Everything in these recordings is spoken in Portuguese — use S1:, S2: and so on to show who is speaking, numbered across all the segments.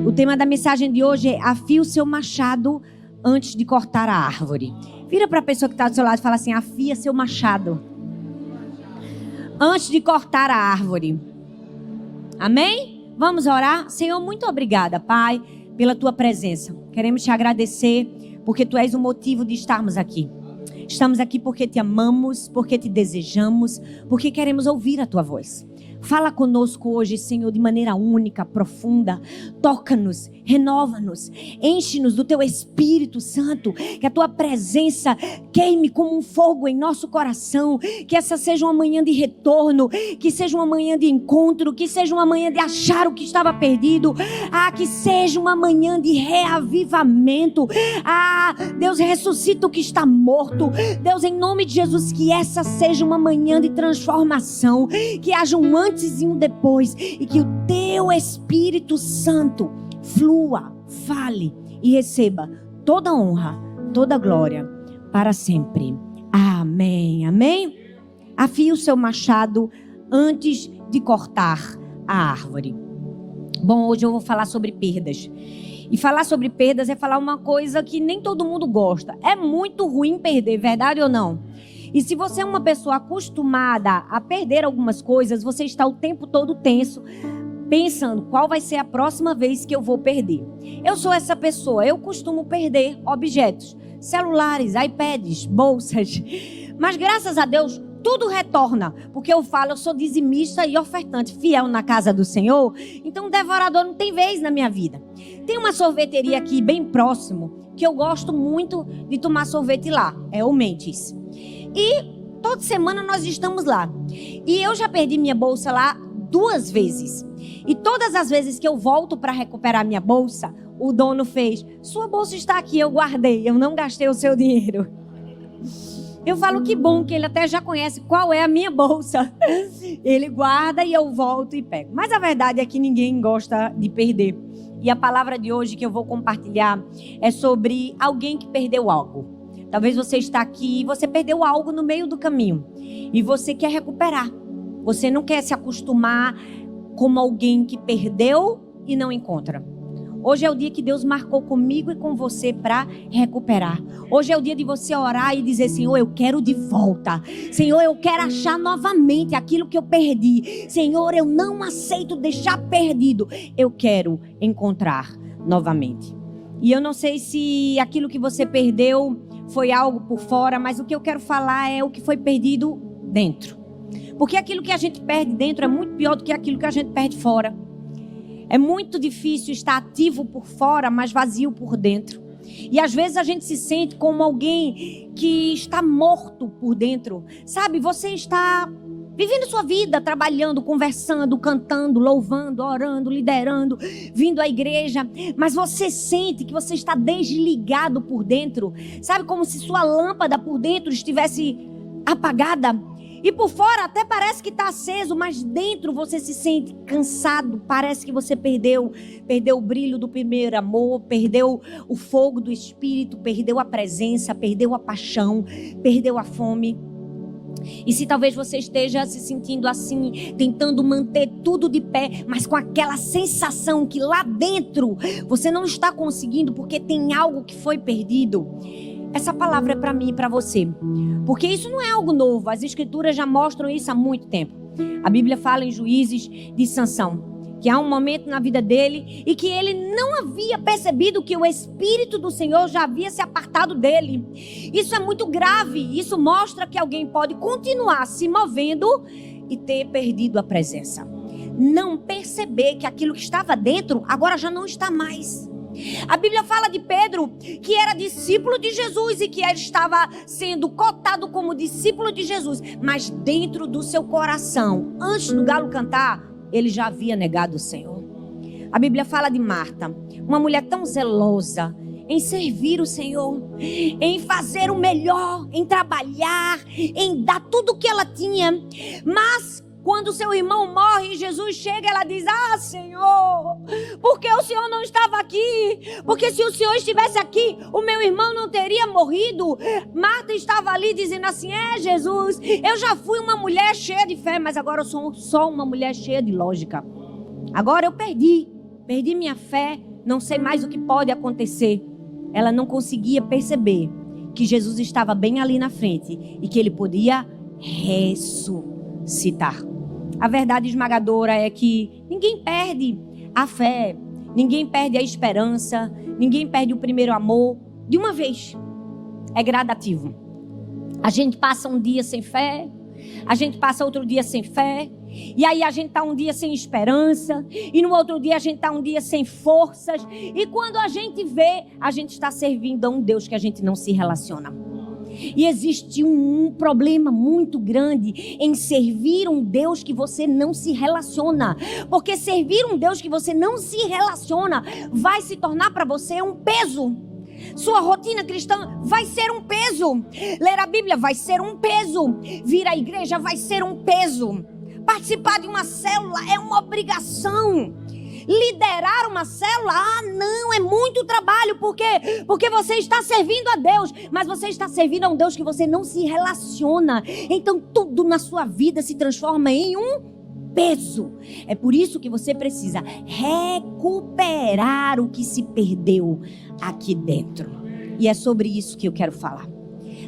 S1: O tema da mensagem de hoje é: afie o seu machado antes de cortar a árvore. Vira para a pessoa que está do seu lado e fala assim: afia seu machado antes de cortar a árvore. Amém? Vamos orar? Senhor, muito obrigada, Pai, pela tua presença. Queremos te agradecer porque tu és o motivo de estarmos aqui. Estamos aqui porque te amamos, porque te desejamos, porque queremos ouvir a tua voz. Fala conosco hoje, Senhor, de maneira única, profunda. Toca-nos, renova-nos, enche-nos do teu Espírito Santo. Que a tua presença queime como um fogo em nosso coração. Que essa seja uma manhã de retorno, que seja uma manhã de encontro, que seja uma manhã de achar o que estava perdido. Que seja uma manhã de reavivamento. Deus, ressuscita o que está morto. Deus, em nome de Jesus, que essa seja uma manhã de transformação. Que haja um antes e um depois, e que o teu Espírito Santo flua, fale e receba toda honra, toda glória para sempre. Amém, amém? Afie o seu machado antes de cortar a árvore. Bom, hoje eu vou falar sobre perdas. E falar sobre perdas é falar uma coisa que nem todo mundo gosta. É muito ruim perder, verdade ou não? E se você é uma pessoa acostumada a perder algumas coisas, você está o tempo todo tenso, pensando qual vai ser a próxima vez que eu vou perder. Eu sou essa pessoa, eu costumo perder objetos, celulares, iPads, bolsas. Mas graças a Deus, tudo retorna, porque eu sou dizimista e ofertante, fiel na casa do Senhor. Então o devorador não tem vez na minha vida. Tem uma sorveteria aqui bem próximo, que eu gosto muito de tomar sorvete lá, é o Mentes. E toda semana nós estamos lá. E eu já perdi minha bolsa lá 2 vezes. E todas as vezes que eu volto para recuperar minha bolsa, o dono fez: sua bolsa está aqui, eu guardei, eu não gastei o seu dinheiro. Eu falo que bom, que ele até já conhece qual é a minha bolsa. Ele guarda e eu volto e pego. Mas a verdade é que ninguém gosta de perder. E a palavra de hoje que eu vou compartilhar é sobre alguém que perdeu algo. Talvez você está aqui e você perdeu algo no meio do caminho. E você quer recuperar. Você não quer se acostumar como alguém que perdeu e não encontra. Hoje é o dia que Deus marcou comigo e com você para recuperar. Hoje é o dia de você orar e dizer: Senhor, eu quero de volta. Senhor, eu quero achar novamente aquilo que eu perdi. Senhor, eu não aceito deixar perdido. Eu quero encontrar novamente. E eu não sei se aquilo que você perdeu foi algo por fora, mas o que eu quero falar é o que foi perdido dentro. Porque aquilo que a gente perde dentro é muito pior do que aquilo que a gente perde fora. É muito difícil estar ativo por fora, mas vazio por dentro. E às vezes a gente se sente como alguém que está morto por dentro. Sabe, você está vivendo sua vida, trabalhando, conversando, cantando, louvando, orando, liderando, vindo à igreja. Mas você sente que você está desligado por dentro. Sabe, como se sua lâmpada por dentro estivesse apagada. E por fora até parece que está aceso, mas dentro você se sente cansado. Parece que você perdeu o brilho do primeiro amor, perdeu o fogo do Espírito, perdeu a presença, perdeu a paixão, perdeu a fome. E se talvez você esteja se sentindo assim, tentando manter tudo de pé, mas com aquela sensação que lá dentro você não está conseguindo porque tem algo que foi perdido, essa palavra é para mim e para você. Porque isso não é algo novo, as escrituras já mostram isso há muito tempo. A Bíblia fala em Juízes de Sansão, que há um momento na vida dele e que ele não havia percebido que o Espírito do Senhor já havia se apartado dele. Isso é muito grave. Isso mostra que alguém pode continuar se movendo e ter perdido a presença. Não perceber que aquilo que estava dentro agora já não está mais. A Bíblia fala de Pedro, que era discípulo de Jesus e que ele estava sendo cotado como discípulo de Jesus, mas dentro do seu coração, antes do galo cantar, ele já havia negado o Senhor. A Bíblia fala de Marta, uma mulher tão zelosa em servir o Senhor, em fazer o melhor, em trabalhar, em dar tudo o que ela tinha. Mas quando seu irmão morre e Jesus chega, ela diz: Senhor, por que o Senhor não estava aqui? Porque se o Senhor estivesse aqui, o meu irmão não teria morrido. Marta estava ali dizendo assim: Jesus, eu já fui uma mulher cheia de fé, mas agora eu sou só uma mulher cheia de lógica. Agora eu perdi perdi minha fé, não sei mais o que pode acontecer. Ela não conseguia perceber que Jesus estava bem ali na frente e que ele podia ressuscitar. A verdade esmagadora é que ninguém perde a fé, ninguém perde a esperança, ninguém perde o primeiro amor de uma vez. É gradativo. A gente passa um dia sem fé, a gente passa outro dia sem fé, e aí a gente está um dia sem esperança, e no outro dia a gente está um dia sem forças, e quando a gente vê, a gente está servindo a um Deus que a gente não se relaciona. E existe um problema muito grande em servir um Deus que você não se relaciona, porque servir um Deus que você não se relaciona vai se tornar para você um peso. Sua rotina cristã vai ser um peso. Ler a Bíblia vai ser um peso. Vir à igreja vai ser um peso. Participar de uma célula é uma obrigação. Liderar uma célula, não, é muito trabalho. Por quê? Porque você está servindo a Deus, mas você está servindo a um Deus que você não se relaciona. Então tudo na sua vida se transforma em um peso. É por isso que você precisa recuperar o que se perdeu aqui dentro. E é sobre isso que eu quero falar.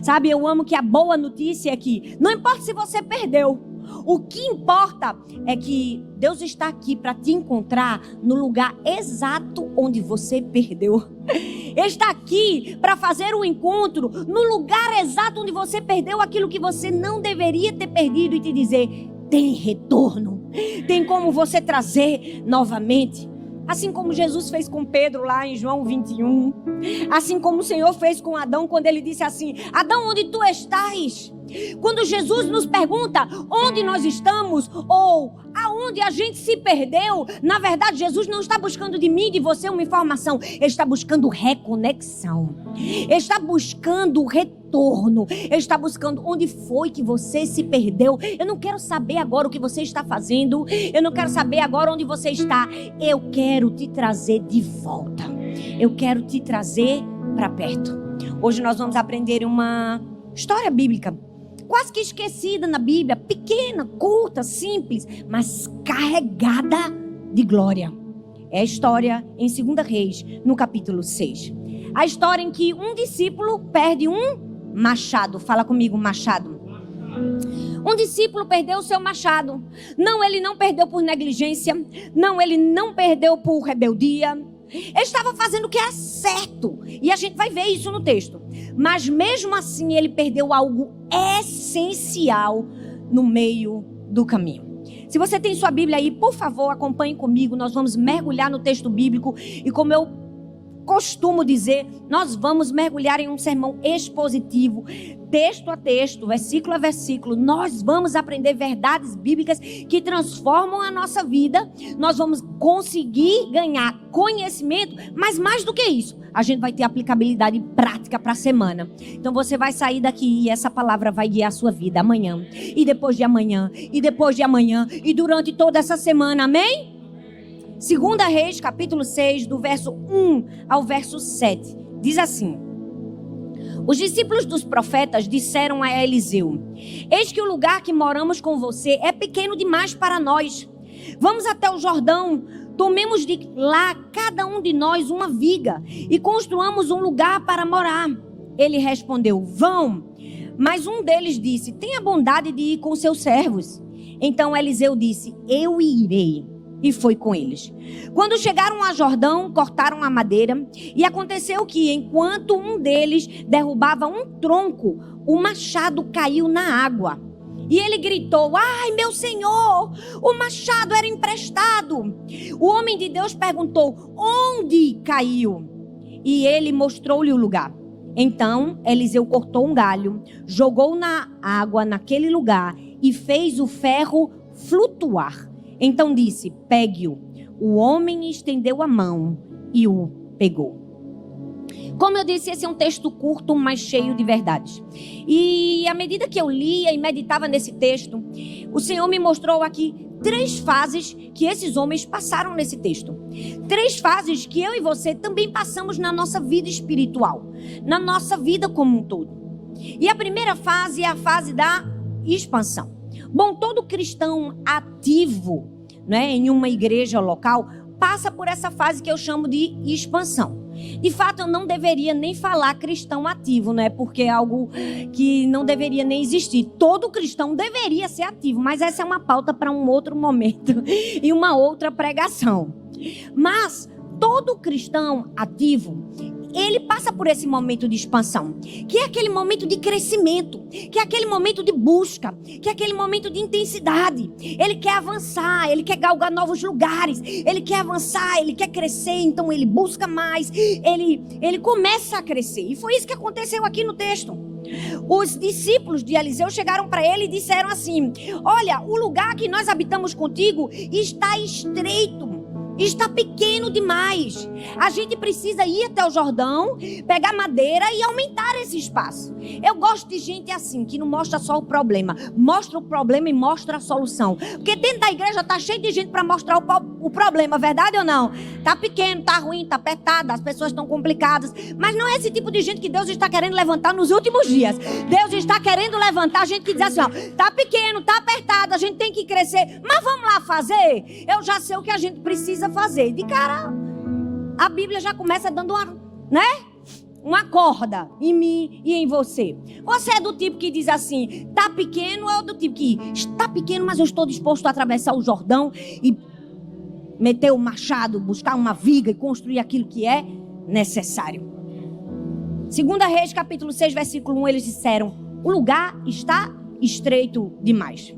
S1: Sabe, eu amo que a boa notícia é que não importa se você perdeu, o que importa é que Deus está aqui para te encontrar no lugar exato onde você perdeu. Ele está aqui para fazer um encontro no lugar exato onde você perdeu aquilo que você não deveria ter perdido e te dizer: tem retorno, tem como você trazer novamente. Assim como Jesus fez com Pedro lá em João 21. Assim como o Senhor fez com Adão quando ele disse assim: Adão, onde tu estás? Quando Jesus nos pergunta onde nós estamos ou aonde a gente se perdeu, na verdade Jesus não está buscando de mim e de você uma informação. Ele está buscando reconexão. Ele está buscando retorno. Ele está buscando onde foi que você se perdeu. Eu não quero saber agora o que você está fazendo. Eu não quero saber agora onde você está. Eu quero te trazer de volta. Eu quero te trazer para perto. Hoje nós vamos aprender uma história bíblica quase que esquecida na Bíblia, pequena, curta, simples, mas carregada de glória. É a história em 2 Reis, no capítulo 6. A história em que um discípulo perde um machado. Fala comigo, machado. Um discípulo perdeu o seu machado. Não, ele não perdeu por negligência. Não, ele não perdeu por rebeldia. Ele estava fazendo o que era certo. E a gente vai ver isso no texto. Mas mesmo assim ele perdeu algo essencial no meio do caminho. Se você tem sua Bíblia aí, por favor, acompanhe comigo. Nós vamos mergulhar no texto bíblico. E como eu costumo dizer, nós vamos mergulhar em um sermão expositivo, texto a texto, versículo a versículo. Nós vamos aprender verdades bíblicas que transformam a nossa vida. Nós vamos conseguir ganhar conhecimento, mas mais do que isso, a gente vai ter aplicabilidade prática para a semana. Então você vai sair daqui e essa palavra vai guiar a sua vida amanhã, e depois de amanhã, e depois de amanhã, e durante toda essa semana, amém? 2 Reis, capítulo 6, do verso 1 ao verso 7. Diz assim: os discípulos dos profetas disseram a Eliseu: eis que o lugar que moramos com você é pequeno demais para nós. Vamos até o Jordão, tomemos de lá cada um de nós uma viga e construamos um lugar para morar. Ele respondeu: vão. Mas um deles disse: tenha bondade de ir com seus servos. Então Eliseu disse: eu irei. E foi com eles. Quando chegaram a Jordão, cortaram a madeira. E aconteceu que, enquanto um deles derrubava um tronco, o machado caiu na água. E ele gritou: ai, meu senhor, o machado era emprestado. O homem de Deus perguntou: onde caiu? E ele mostrou-lhe o lugar. Então Eliseu cortou um galho, jogou na água naquele lugar e fez o ferro flutuar. Então disse: pegue-o. O homem estendeu a mão e o pegou. Como eu disse, esse é um texto curto, mas cheio de verdades. E à medida que eu lia e meditava nesse texto, o Senhor me mostrou aqui 3 fases que esses homens passaram nesse texto. 3 fases que eu e você também passamos na nossa vida espiritual, na nossa vida como um todo. E a primeira fase é a fase da expansão. Bom, todo cristão ativo, né, em uma igreja local passa por essa fase que eu chamo de expansão. De fato, eu não deveria nem falar cristão ativo, né? Porque é algo que não deveria nem existir. Todo cristão deveria ser ativo, mas essa é uma pauta para um outro momento e uma outra pregação. Mas todo cristão ativo, ele passa por esse momento de expansão, que é aquele momento de crescimento, que é aquele momento de busca, que é aquele momento de intensidade. Ele quer avançar, ele quer galgar novos lugares, ele quer avançar, ele quer crescer, então ele busca mais, ele começa a crescer. E foi isso que aconteceu aqui no texto. Os discípulos de Eliseu chegaram para ele e disseram assim: olha, o lugar que nós habitamos contigo está estreito, está pequeno demais. A gente precisa ir até o Jordão, pegar madeira e aumentar esse espaço. Eu gosto de gente assim, que não mostra só o problema, mostra o problema e mostra a solução. Porque dentro da igreja tá cheio de gente para mostrar o problema, verdade ou não? Tá pequeno, tá ruim, tá apertado, as pessoas estão complicadas. Mas não é esse tipo de gente que Deus está querendo levantar nos últimos dias. Deus está querendo levantar gente que diz assim, ó, tá pequeno, tá apertado, a gente tem que crescer, mas vamos lá fazer? Eu já sei o que a gente precisa fazer. De cara, a Bíblia já começa dando uma corda em mim e em você. Você é do tipo que diz assim, tá pequeno, ou do tipo que está pequeno, mas eu estou disposto a atravessar o Jordão e meter o machado, buscar uma viga e construir aquilo que é necessário. 2 Reis, capítulo 6, versículo 1, eles disseram, o lugar está estreito demais.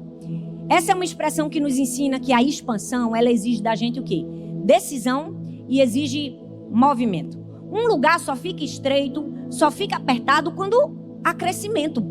S1: Essa é uma expressão que nos ensina que a expansão, ela exige da gente o quê? Decisão e exige movimento. Um lugar só fica estreito, só fica apertado quando há crescimento.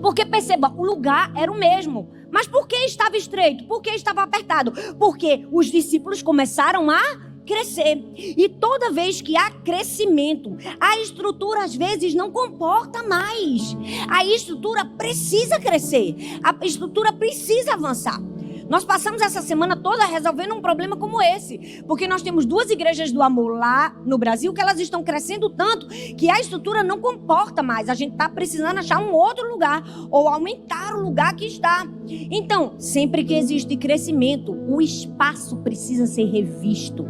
S1: Porque perceba, o lugar era o mesmo. Mas por que estava estreito? Por que estava apertado? Porque os discípulos começaram a crescer. E toda vez que há crescimento, a estrutura às vezes não comporta mais. A estrutura precisa crescer. A estrutura precisa avançar. Nós passamos essa semana toda resolvendo um problema como esse. Porque nós temos 2 igrejas do amor lá no Brasil que elas estão crescendo tanto que a estrutura não comporta mais. A gente está precisando achar um outro lugar ou aumentar o lugar que está. Então, sempre que existe crescimento, o espaço precisa ser revisto.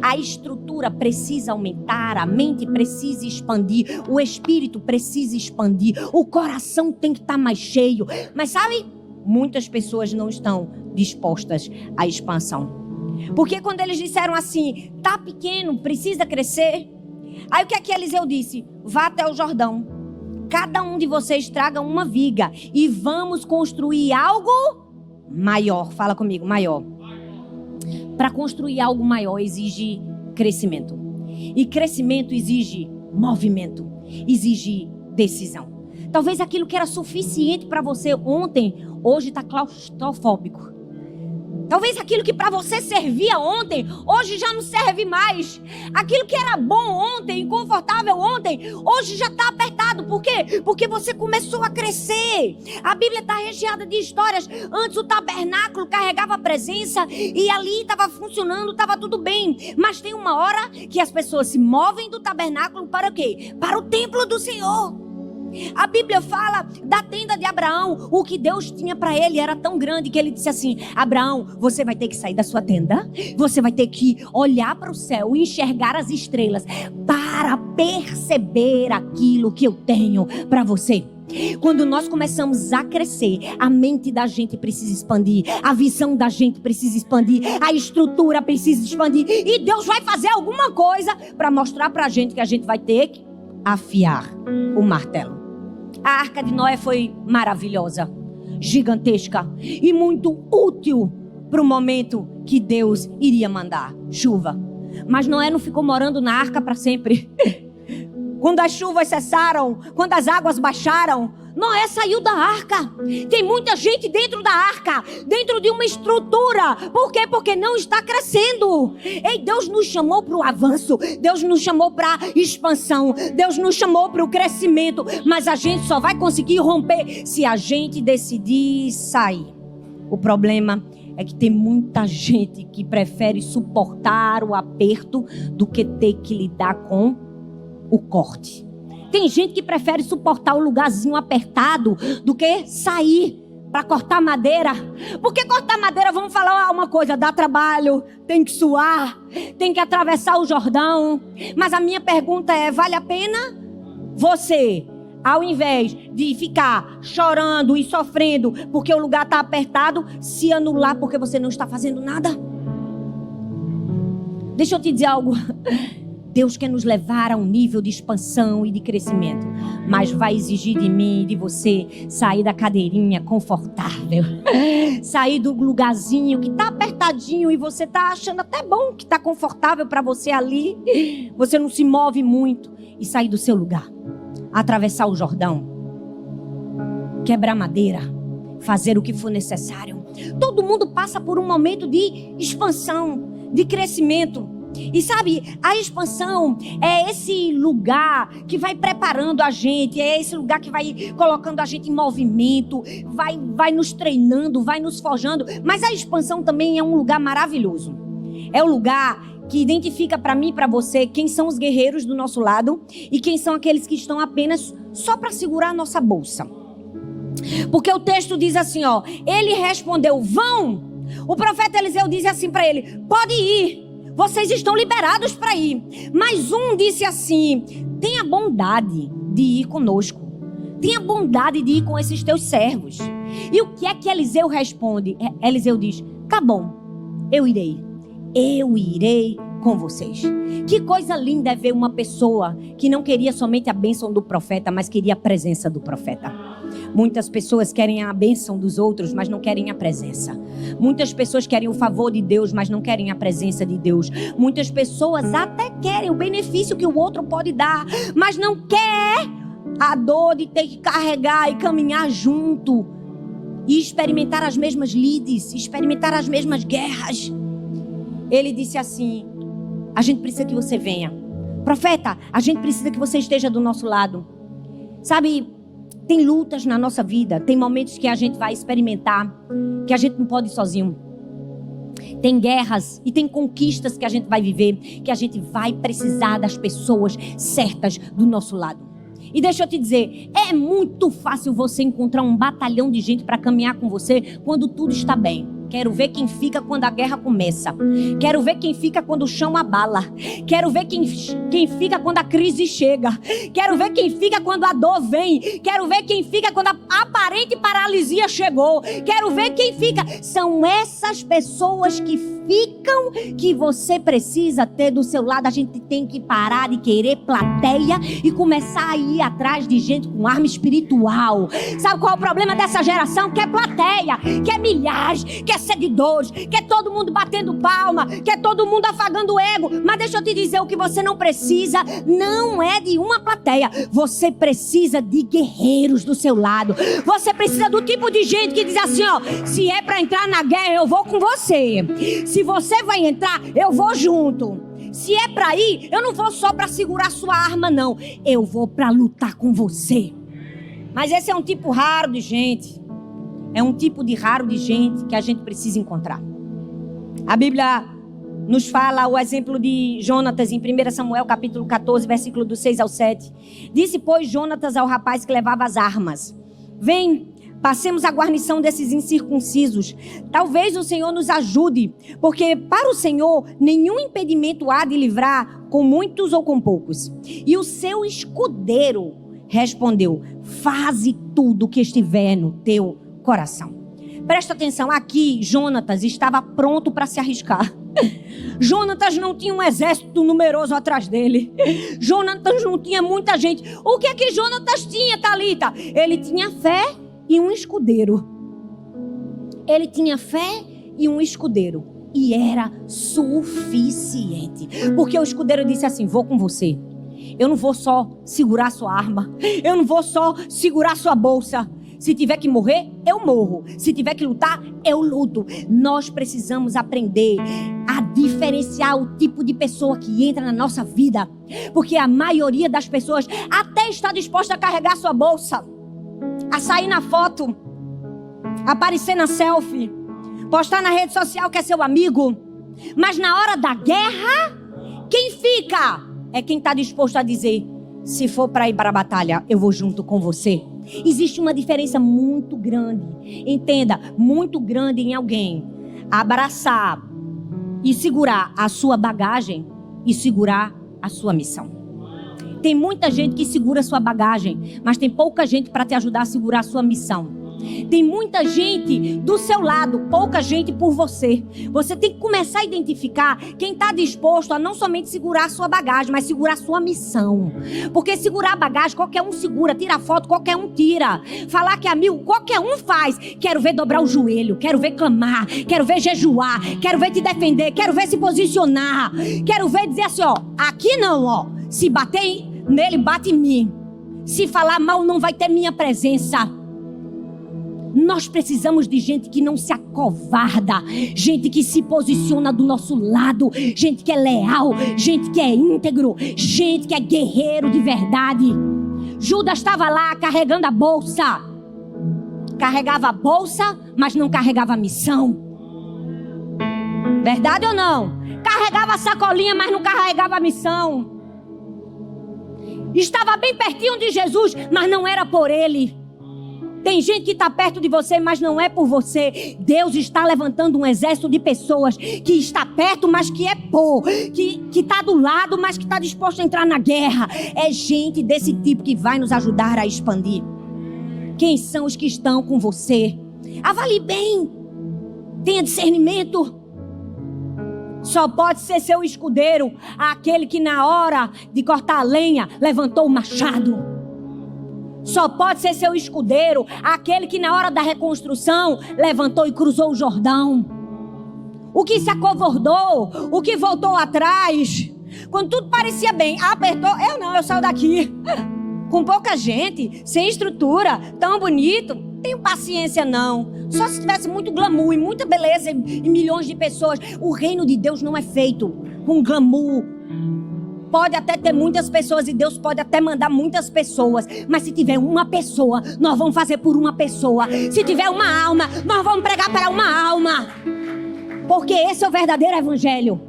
S1: A estrutura precisa aumentar, a mente precisa expandir, o espírito precisa expandir, o coração tem que estar mais cheio. Mas sabe, muitas pessoas não estão dispostas à expansão. Porque quando eles disseram assim, tá pequeno, precisa crescer. Aí o que é que Eliseu disse? Vá até o Jordão. Cada um de vocês traga uma viga e vamos construir algo maior. Fala comigo, maior. Para construir algo maior exige crescimento. E crescimento exige movimento, exige decisão. Talvez aquilo que era suficiente para você ontem, hoje está claustrofóbico. Talvez aquilo que para você servia ontem, hoje já não serve mais. Aquilo que era bom ontem, confortável ontem, hoje já está apertado. Por quê? Porque você começou a crescer. A Bíblia está recheada de histórias. Antes o tabernáculo carregava a presença e ali estava funcionando, estava tudo bem. Mas tem uma hora que as pessoas se movem do tabernáculo para o quê? Para o templo do Senhor. A Bíblia fala da tenda de Abraão. O que Deus tinha para ele era tão grande que ele disse assim, Abraão, você vai ter que sair da sua tenda, você vai ter que olhar para o céu e enxergar as estrelas para perceber aquilo que eu tenho para você. Quando nós começamos a crescer, a mente da gente precisa expandir, a visão da gente precisa expandir, a estrutura precisa expandir, e Deus vai fazer alguma coisa para mostrar para a gente que a gente vai ter que afiar o martelo. A Arca de Noé foi maravilhosa, gigantesca e muito útil para o momento que Deus iria mandar chuva. Mas Noé não ficou morando na arca para sempre. Quando as chuvas cessaram, quando as águas baixaram, Noé saiu da arca. Tem muita gente dentro da arca, dentro de uma estrutura. Por quê? Porque não está crescendo. Ei, Deus nos chamou para o avanço, Deus nos chamou para a expansão, Deus nos chamou para o crescimento. Mas a gente só vai conseguir romper se a gente decidir sair. O problema é que tem muita gente que prefere suportar o aperto do que ter que lidar com o corte. Tem gente que prefere suportar o lugarzinho apertado do que sair para cortar madeira. Porque cortar madeira, vamos falar uma coisa, dá trabalho, tem que suar, tem que atravessar o Jordão. Mas a minha pergunta é, vale a pena você, ao invés de ficar chorando e sofrendo porque o lugar está apertado, se anular porque você não está fazendo nada? Deixa eu te dizer algo. Deus quer nos levar a um nível de expansão e de crescimento, mas vai exigir de mim e de você sair da cadeirinha confortável, sair do lugarzinho que está apertadinho e você está achando até bom que está confortável para você ali, você não se move muito, e sair do seu lugar, atravessar o Jordão, quebrar madeira, fazer o que for necessário. Todo mundo passa por um momento de expansão, de crescimento. E sabe, a expansão é esse lugar que vai preparando a gente, é esse lugar que vai colocando a gente em movimento, vai nos treinando, vai nos forjando. Mas a expansão também é um lugar maravilhoso. É o lugar que identifica para mim e para você quem são os guerreiros do nosso lado e quem são aqueles que estão apenas só para segurar a nossa bolsa. Porque o texto diz assim, ó, ele respondeu, vão. O profeta Eliseu disse assim para ele, pode ir. Vocês estão liberados para ir. Mas um disse assim, tenha bondade de ir conosco. Tenha bondade de ir com esses teus servos. E o que é que Eliseu responde? Eliseu diz, tá bom, eu irei. Eu irei com vocês. Que coisa linda é ver uma pessoa que não queria somente a bênção do profeta, mas queria a presença do profeta. Muitas pessoas querem a bênção dos outros, mas não querem a presença. Muitas pessoas querem o favor de Deus, mas não querem a presença de Deus. Muitas pessoas até querem o benefício que o outro pode dar, mas não quer a dor de ter que carregar e caminhar junto e experimentar as mesmas lides, experimentar as mesmas guerras. Ele disse assim, a gente precisa que você venha. Profeta, a gente precisa que você esteja do nosso lado. Sabe, tem lutas na nossa vida, tem momentos que a gente vai experimentar, que a gente não pode ir sozinho. Tem guerras e tem conquistas que a gente vai viver, que a gente vai precisar das pessoas certas do nosso lado. E deixa eu te dizer, é muito fácil você encontrar um batalhão de gente para caminhar com você quando tudo está bem. Quero ver quem fica quando a guerra começa. Quero ver quem fica quando o chão abala. Quero ver quem fica quando a crise chega. Quero ver quem fica quando a dor vem. Quero ver quem fica quando a aparente paralisia chegou. Quero ver quem fica. São essas pessoas que ficam que você precisa ter do seu lado. A gente tem que parar de querer plateia e começar a ir atrás de gente com arma espiritual. Sabe qual é o problema dessa geração? Quer plateia, quer milhares, quer seguidores, quer todo mundo batendo palma, quer todo mundo afagando o ego. Mas deixa eu te dizer, o que você não precisa não é de uma plateia. Você precisa de guerreiros do seu lado. Você precisa do tipo de gente que diz assim, ó, se é para entrar na guerra, eu vou com você. Se você vai entrar, eu vou junto. Se é para ir, eu não vou só para segurar sua arma, não. Eu vou para lutar com você. Mas esse é um tipo raro de gente. É um tipo de raro de gente que a gente precisa encontrar. A Bíblia nos fala o exemplo de Jonatas em 1 Samuel capítulo 14, versículo do 6 ao 7. Disse, pois, Jonatas ao rapaz que levava as armas, vem, passemos a guarnição desses incircuncisos. Talvez o Senhor nos ajude, porque para o Senhor nenhum impedimento há de livrar com muitos ou com poucos. E o seu escudeiro respondeu, faze tudo o que estiver no teu coração. Presta atenção, aqui Jonatas estava pronto para se arriscar. Jonatas não tinha um exército numeroso atrás dele. Jonatas não tinha muita gente. O que é que Jonatas tinha, Thalita? Ele tinha fé e um escudeiro. Ele tinha fé e um escudeiro. E era suficiente. Porque o escudeiro disse assim, vou com você. Eu não vou só segurar sua arma. Eu não vou só segurar sua bolsa. Se tiver que morrer, eu morro. Se tiver que lutar, eu luto. Nós precisamos aprender a diferenciar o tipo de pessoa que entra na nossa vida. Porque a maioria das pessoas até está disposta a carregar sua bolsa, a sair na foto, a aparecer na selfie, postar na rede social que é seu amigo. Mas na hora da guerra, quem fica é quem está disposto a dizer, se for para ir para a batalha, eu vou junto com você. Existe uma diferença muito grande. Entenda, muito grande em alguém abraçar e segurar a sua bagagem e segurar a sua missão. Tem muita gente que segura a sua bagagem, mas tem pouca gente para te ajudar a segurar a sua missão. Tem muita gente do seu lado, pouca gente por você. Você tem que começar a identificar quem está disposto a não somente segurar a sua bagagem, mas segurar a sua missão. Porque segurar a bagagem, qualquer um segura. Tirar foto, qualquer um tira. Falar que é amigo, qualquer um faz. Quero ver dobrar o joelho, quero ver clamar, quero ver jejuar, quero ver te defender, quero ver se posicionar. Quero ver dizer assim, ó, aqui não, ó. Se bater nele, bate em mim. Se falar mal, não vai ter minha presença. Nós precisamos de gente que não se acovarda, gente que se posiciona do nosso lado, gente que é leal, gente que é íntegro, gente que é guerreiro de verdade. Judas estava lá carregando a bolsa. Carregava a bolsa, mas não carregava a missão. Verdade ou não? Carregava a sacolinha, mas não carregava a missão. Estava bem pertinho de Jesus, mas não era por ele. Tem gente que está perto de você, mas não é por você. Deus está levantando um exército de pessoas que está perto, mas que é que está do lado, mas que está disposto a entrar na guerra. É gente desse tipo que vai nos ajudar a expandir. Quem são os que estão com você? Avalie bem. Tenha discernimento. Só pode ser seu escudeiro aquele que na hora de cortar a lenha levantou o machado. Só pode ser seu escudeiro aquele que na hora da reconstrução levantou e cruzou o Jordão. O que se acovardou, o que voltou atrás, quando tudo parecia bem, apertou, eu saio daqui. Com pouca gente, sem estrutura, tão bonito, tenho paciência não. Só se tivesse muito glamour e muita beleza e milhões de pessoas. O reino de Deus não é feito com glamour. Pode até ter muitas pessoas e Deus pode até mandar muitas pessoas. Mas se tiver uma pessoa, nós vamos fazer por uma pessoa. Se tiver uma alma, nós vamos pregar para uma alma. Porque esse é o verdadeiro evangelho.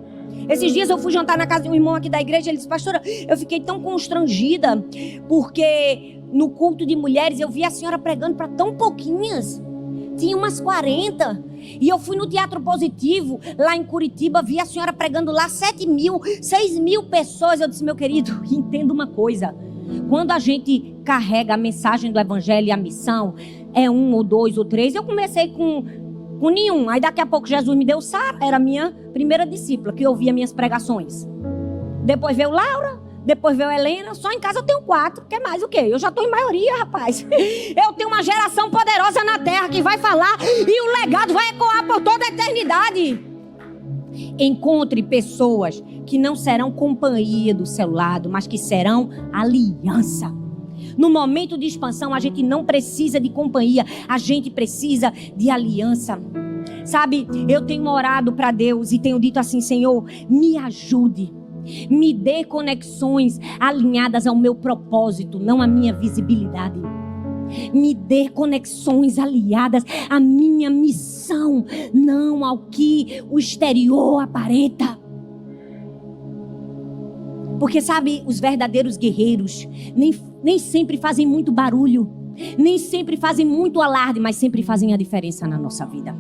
S1: Esses dias eu fui jantar na casa de um irmão aqui da igreja. Ele disse, pastora, eu fiquei tão constrangida. Porque no culto de mulheres eu vi a senhora pregando para tão pouquinhas. Tinha umas 40. E eu fui no Teatro Positivo, lá em Curitiba, vi a senhora pregando lá 6.000 pessoas. Eu disse, meu querido, entenda uma coisa. Quando a gente carrega a mensagem do evangelho e a missão, é 1 ou 2 ou 3. Eu comecei com nenhum. Aí daqui a pouco Jesus me deu Sara, era a minha primeira discípula, que ouvia minhas pregações. Depois veio Laura. Depois veio a Helena. Só em casa eu tenho 4. Quer mais o quê? Eu já estou em maioria, rapaz. Eu tenho uma geração poderosa na terra que vai falar e o legado vai ecoar por toda a eternidade. Encontre pessoas que não serão companhia do seu lado, mas que serão aliança. No momento de expansão, a gente não precisa de companhia, a gente precisa de aliança. Sabe, eu tenho orado para Deus e tenho dito assim, Senhor, me ajude. Me dê conexões alinhadas ao meu propósito, não à minha visibilidade. Me dê conexões alinhadas à minha missão, não ao que o exterior aparenta. Porque sabe, os verdadeiros guerreiros nem sempre fazem muito barulho, nem sempre fazem muito alarde, mas sempre fazem a diferença na nossa vida.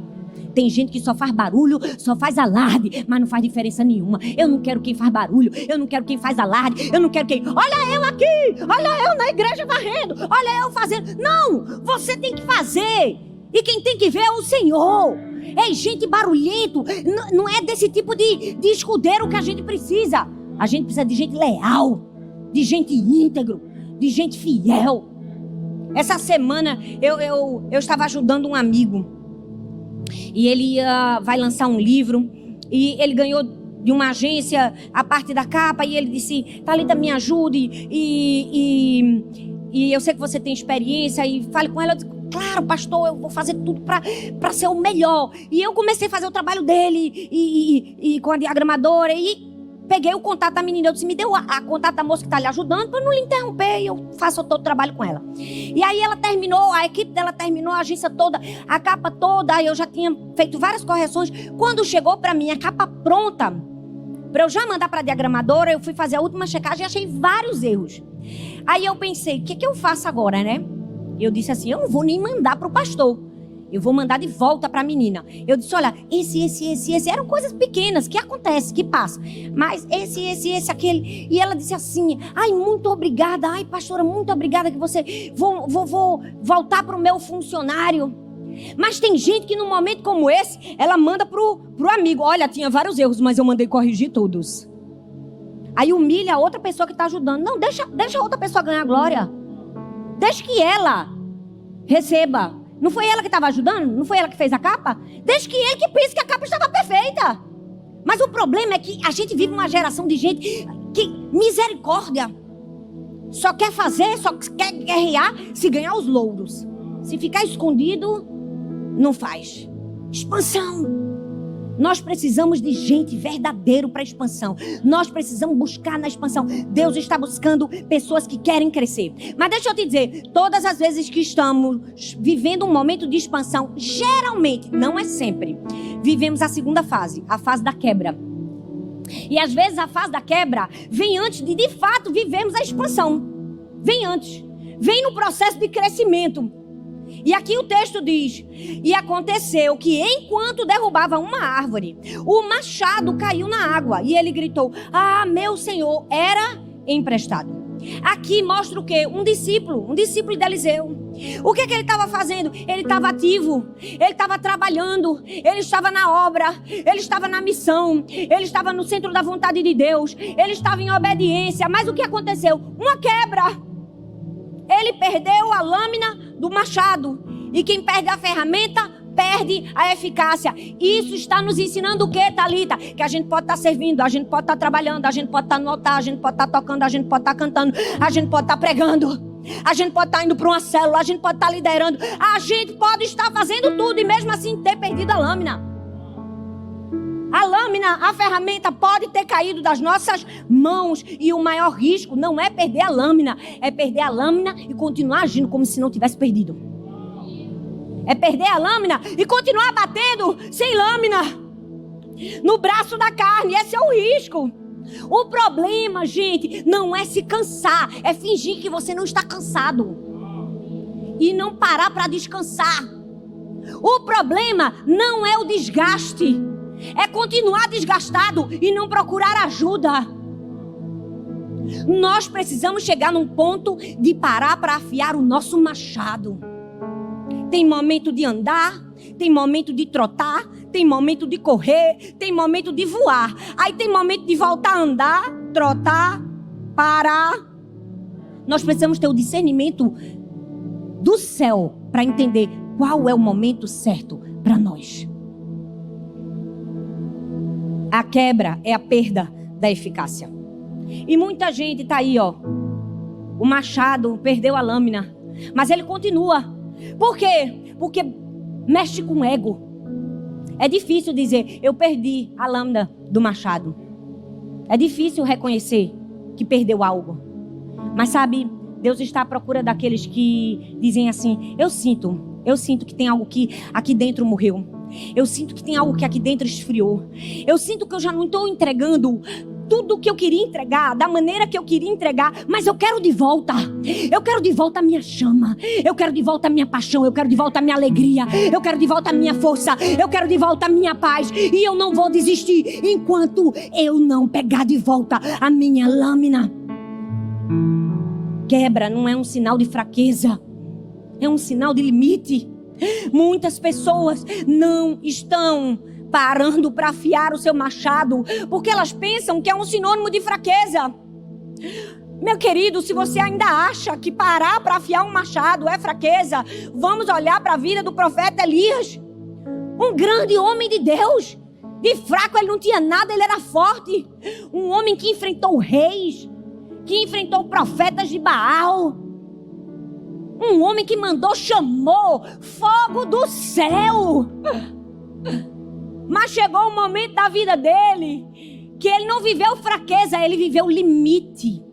S1: Tem gente que só faz barulho, só faz alarde, mas não faz diferença nenhuma. Eu não quero quem faz barulho, eu não quero quem faz alarde, eu não quero quem... Olha eu aqui, olha eu na igreja varrendo, olha eu fazendo. Não, você tem que fazer. E quem tem que ver é o Senhor. É gente barulhento, não é desse tipo de escudeiro que a gente precisa. A gente precisa de gente leal, de gente íntegro, de gente fiel. Essa semana eu estava ajudando um amigo. E ele vai lançar um livro. E ele ganhou de uma agência a parte da capa. E ele disse, Thalita, me ajude. E eu sei que você tem experiência. E fale com ela. Eu disse, claro, pastor, eu vou fazer tudo para ser o melhor. E eu comecei a fazer o trabalho dele. E com a diagramadora. E peguei o contato da menina. Eu disse, me deu a contato da moça que está lhe ajudando para não lhe interromper. E eu faço todo o trabalho com ela. E aí ela terminou, a equipe dela terminou, a agência toda, a capa toda. Aí eu já tinha feito várias correções. Quando chegou para mim a capa pronta, para eu já mandar para a diagramadora, eu fui fazer a última checagem e achei vários erros. Aí eu pensei, o que eu faço agora, né? Eu disse assim, eu não vou nem mandar para o pastor. Eu vou mandar de volta para a menina. Eu disse, olha, esse. Eram coisas pequenas que acontecem, que passam. Mas esse, aquele. E ela disse assim, ai, muito obrigada. Ai, pastora, muito obrigada que você... Vou voltar para o meu funcionário. Mas tem gente que num momento como esse, ela manda pro amigo. Olha, tinha vários erros, mas eu mandei corrigir todos. Aí humilha a outra pessoa que está ajudando. Não, deixa a outra pessoa ganhar glória. Deixa que ela receba. Não foi ela que estava ajudando? Não foi ela que fez a capa? Deixa que ele que pense que a capa estava perfeita. Mas o problema é que a gente vive uma geração de gente que, misericórdia, só quer fazer, só quer guerrear se ganhar os louros. Se ficar escondido, não faz. Expansão. Nós precisamos de gente verdadeira para expansão. Nós precisamos buscar na expansão. Deus está buscando pessoas que querem crescer. Mas deixa eu te dizer, todas as vezes que estamos vivendo um momento de expansão, geralmente, não é sempre, vivemos a segunda fase, a fase da quebra. E às vezes a fase da quebra vem antes de fato, vivermos a expansão. Vem antes. Vem no processo de crescimento. E aqui o texto diz, e aconteceu que enquanto derrubava uma árvore, o machado caiu na água. E ele gritou, ah, meu Senhor, era emprestado. Aqui mostra o quê? Um discípulo de Eliseu. O que ele estava fazendo? Ele estava ativo, ele estava trabalhando, ele estava na obra, ele estava na missão, ele estava no centro da vontade de Deus, ele estava em obediência. Mas o que aconteceu? Uma quebra. Ele perdeu a lâmina do machado. E quem perde a ferramenta, perde a eficácia. Isso está nos ensinando o quê, Thalita? Que a gente pode estar servindo, a gente pode estar trabalhando, a gente pode estar no altar, a gente pode estar tocando, a gente pode estar cantando, a gente pode estar pregando, a gente pode estar indo para uma célula, a gente pode estar liderando, a gente pode estar fazendo tudo e mesmo assim ter perdido a lâmina. A lâmina, a ferramenta pode ter caído das nossas mãos. E o maior risco não é perder a lâmina. É perder a lâmina e continuar agindo como se não tivesse perdido. É perder a lâmina e continuar batendo sem lâmina no braço da carne. Esse é o risco. O problema, gente, não é se cansar. É fingir que você não está cansado. E não parar para descansar. O problema não é o desgaste. É continuar desgastado e não procurar ajuda. Nós precisamos chegar num ponto de parar para afiar o nosso machado. Tem momento de andar, tem momento de trotar, tem momento de correr, tem momento de voar. Aí tem momento de voltar a andar, trotar, parar. Nós precisamos ter o discernimento do céu para entender qual é o momento certo para nós. A quebra é a perda da eficácia. E muita gente está aí, ó. O machado perdeu a lâmina, mas ele continua. Por quê? Porque mexe com o ego. É difícil dizer, eu perdi a lâmina do machado. É difícil reconhecer que perdeu algo. Mas sabe, Deus está à procura daqueles que dizem assim, eu sinto que tem algo que aqui dentro morreu. Eu sinto que tem algo que aqui dentro esfriou. Eu sinto que eu já não estou entregando tudo o que eu queria entregar, da maneira que eu queria entregar, mas eu quero de volta. Eu quero de volta a minha chama. Eu quero de volta a minha paixão. Eu quero de volta a minha alegria. Eu quero de volta a minha força. Eu quero de volta a minha paz. E eu não vou desistir enquanto eu não pegar de volta a minha lâmina. Quebra não é um sinal de fraqueza. É um sinal de limite. Muitas pessoas não estão parando para afiar o seu machado, porque elas pensam que é um sinônimo de fraqueza. Meu querido, se você ainda acha que parar para afiar um machado é fraqueza, vamos olhar para a vida do profeta Elias. Um grande homem de Deus. De fraco ele não tinha nada, ele era forte. Um homem que enfrentou reis, que enfrentou profetas de Baal. Um homem que chamou fogo do céu. Mas chegou um momento da vida dele que ele não viveu fraqueza, ele viveu limite.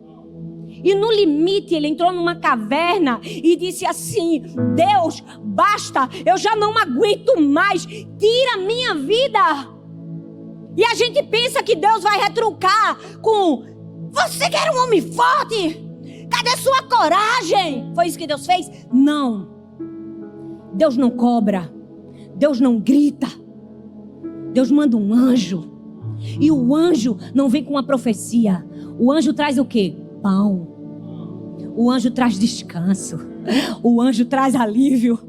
S1: E no limite ele entrou numa caverna e disse assim: Deus, basta, eu já não aguento mais, tira a minha vida. E a gente pensa que Deus vai retrucar com: você que era um homem forte, Cadê sua coragem? Foi isso que Deus fez? Não. Deus não cobra. Deus não grita. Deus manda um anjo. E o anjo não vem com uma profecia. O anjo traz o quê? Pão. O anjo traz descanso. O anjo traz alívio.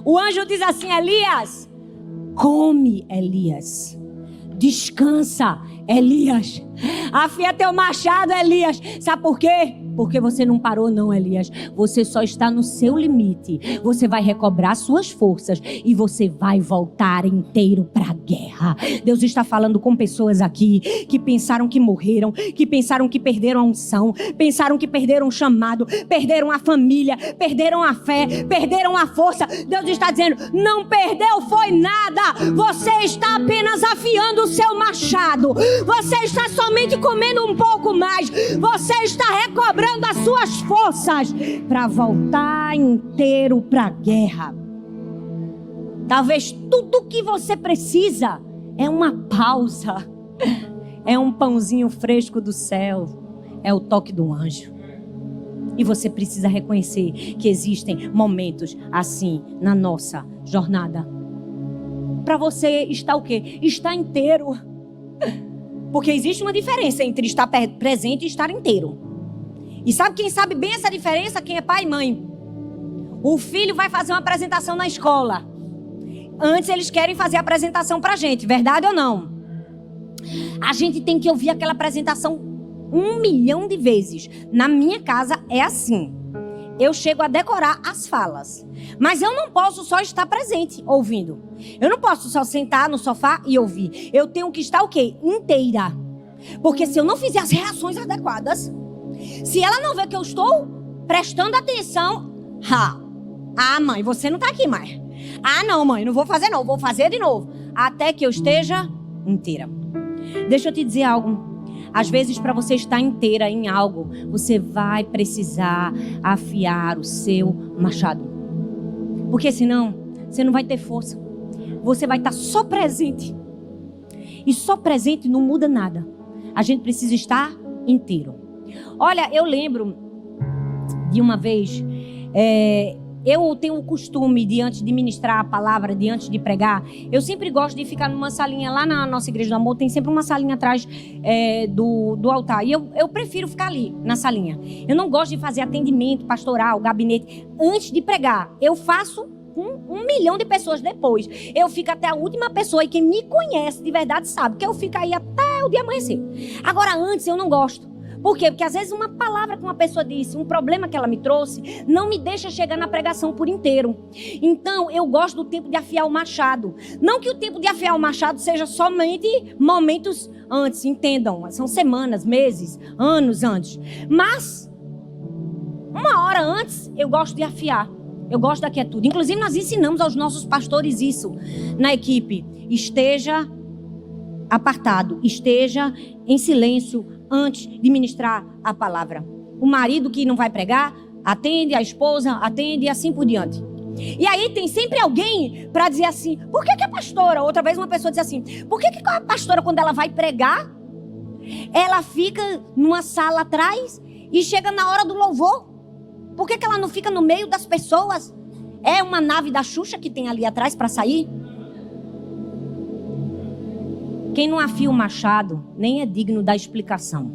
S1: O anjo diz assim: Elias, come, Elias. Descansa, Elias. Afia teu machado, Elias. Sabe por quê? Porque você não parou não, Elias. Você só está no seu limite. Você vai recobrar suas forças e você vai voltar inteiro para a guerra. Deus está falando com pessoas aqui que pensaram que morreram, que pensaram que perderam a unção, pensaram que perderam o chamado, perderam a família, perderam a fé, perderam a força. Deus está dizendo: não perdeu foi nada. Você está apenas afiando o seu machado. Você está somente comendo um pouco mais. Você está recobrando as suas forças para voltar inteiro para a guerra. Talvez tudo que você precisa é uma pausa, é um pãozinho fresco do céu, é o toque do anjo. E você precisa reconhecer que existem momentos assim na nossa jornada. Para você estar o quê? Estar inteiro. Porque existe uma diferença entre estar presente e estar inteiro. E sabe quem sabe bem essa diferença? Quem é pai e mãe. O filho vai fazer uma apresentação na escola. Antes eles querem fazer a apresentação pra gente, verdade ou não? A gente tem que ouvir aquela apresentação 1 milhão de vezes. Na minha casa é assim. Eu chego a decorar as falas. Mas eu não posso só estar presente, ouvindo. Eu não posso só sentar no sofá e ouvir. Eu tenho que estar o quê? Inteira. Porque se eu não fizer as reações adequadas, se ela não vê que eu estou prestando atenção, mãe, você não está aqui mais. Não, mãe, não vou fazer não, vou fazer de novo. Até que eu esteja inteira. Deixa eu te dizer algo. Às vezes, para você estar inteira em algo, você vai precisar afiar o seu machado. Porque senão, você não vai ter força. Você vai estar só presente. E só presente não muda nada. A gente precisa estar inteiro. Olha, eu lembro de uma vez, eu tenho o costume de, antes de ministrar a palavra, de antes de pregar, eu sempre gosto de ficar numa salinha lá na nossa igreja do amor, tem sempre uma salinha atrás do altar, e eu prefiro ficar ali, na salinha. Eu não gosto de fazer atendimento pastoral, gabinete, antes de pregar. Eu faço com 1 milhão de pessoas depois. Eu fico até a última pessoa, e quem me conhece de verdade sabe que eu fico aí até o dia amanhecer. Agora, antes eu não gosto. Por quê? Porque às vezes uma palavra que uma pessoa disse, um problema que ela me trouxe, não me deixa chegar na pregação por inteiro. Então, eu gosto do tempo de afiar o machado. Não que o tempo de afiar o machado seja somente momentos antes, entendam. São semanas, meses, anos antes. Mas, 1 hora antes, eu gosto de afiar. Eu gosto da quietude. Inclusive, nós ensinamos aos nossos pastores isso na equipe. Esteja apartado, esteja em silêncio antes de ministrar a palavra. O marido que não vai pregar, atende a esposa, atende e assim por diante. E aí tem sempre alguém para dizer assim: por que a pastora, outra vez uma pessoa diz assim, por que a pastora, quando ela vai pregar, ela fica numa sala atrás e chega na hora do louvor? Por que ela não fica no meio das pessoas? É uma nave da Xuxa que tem ali atrás para sair? Quem não afia o machado nem é digno da explicação.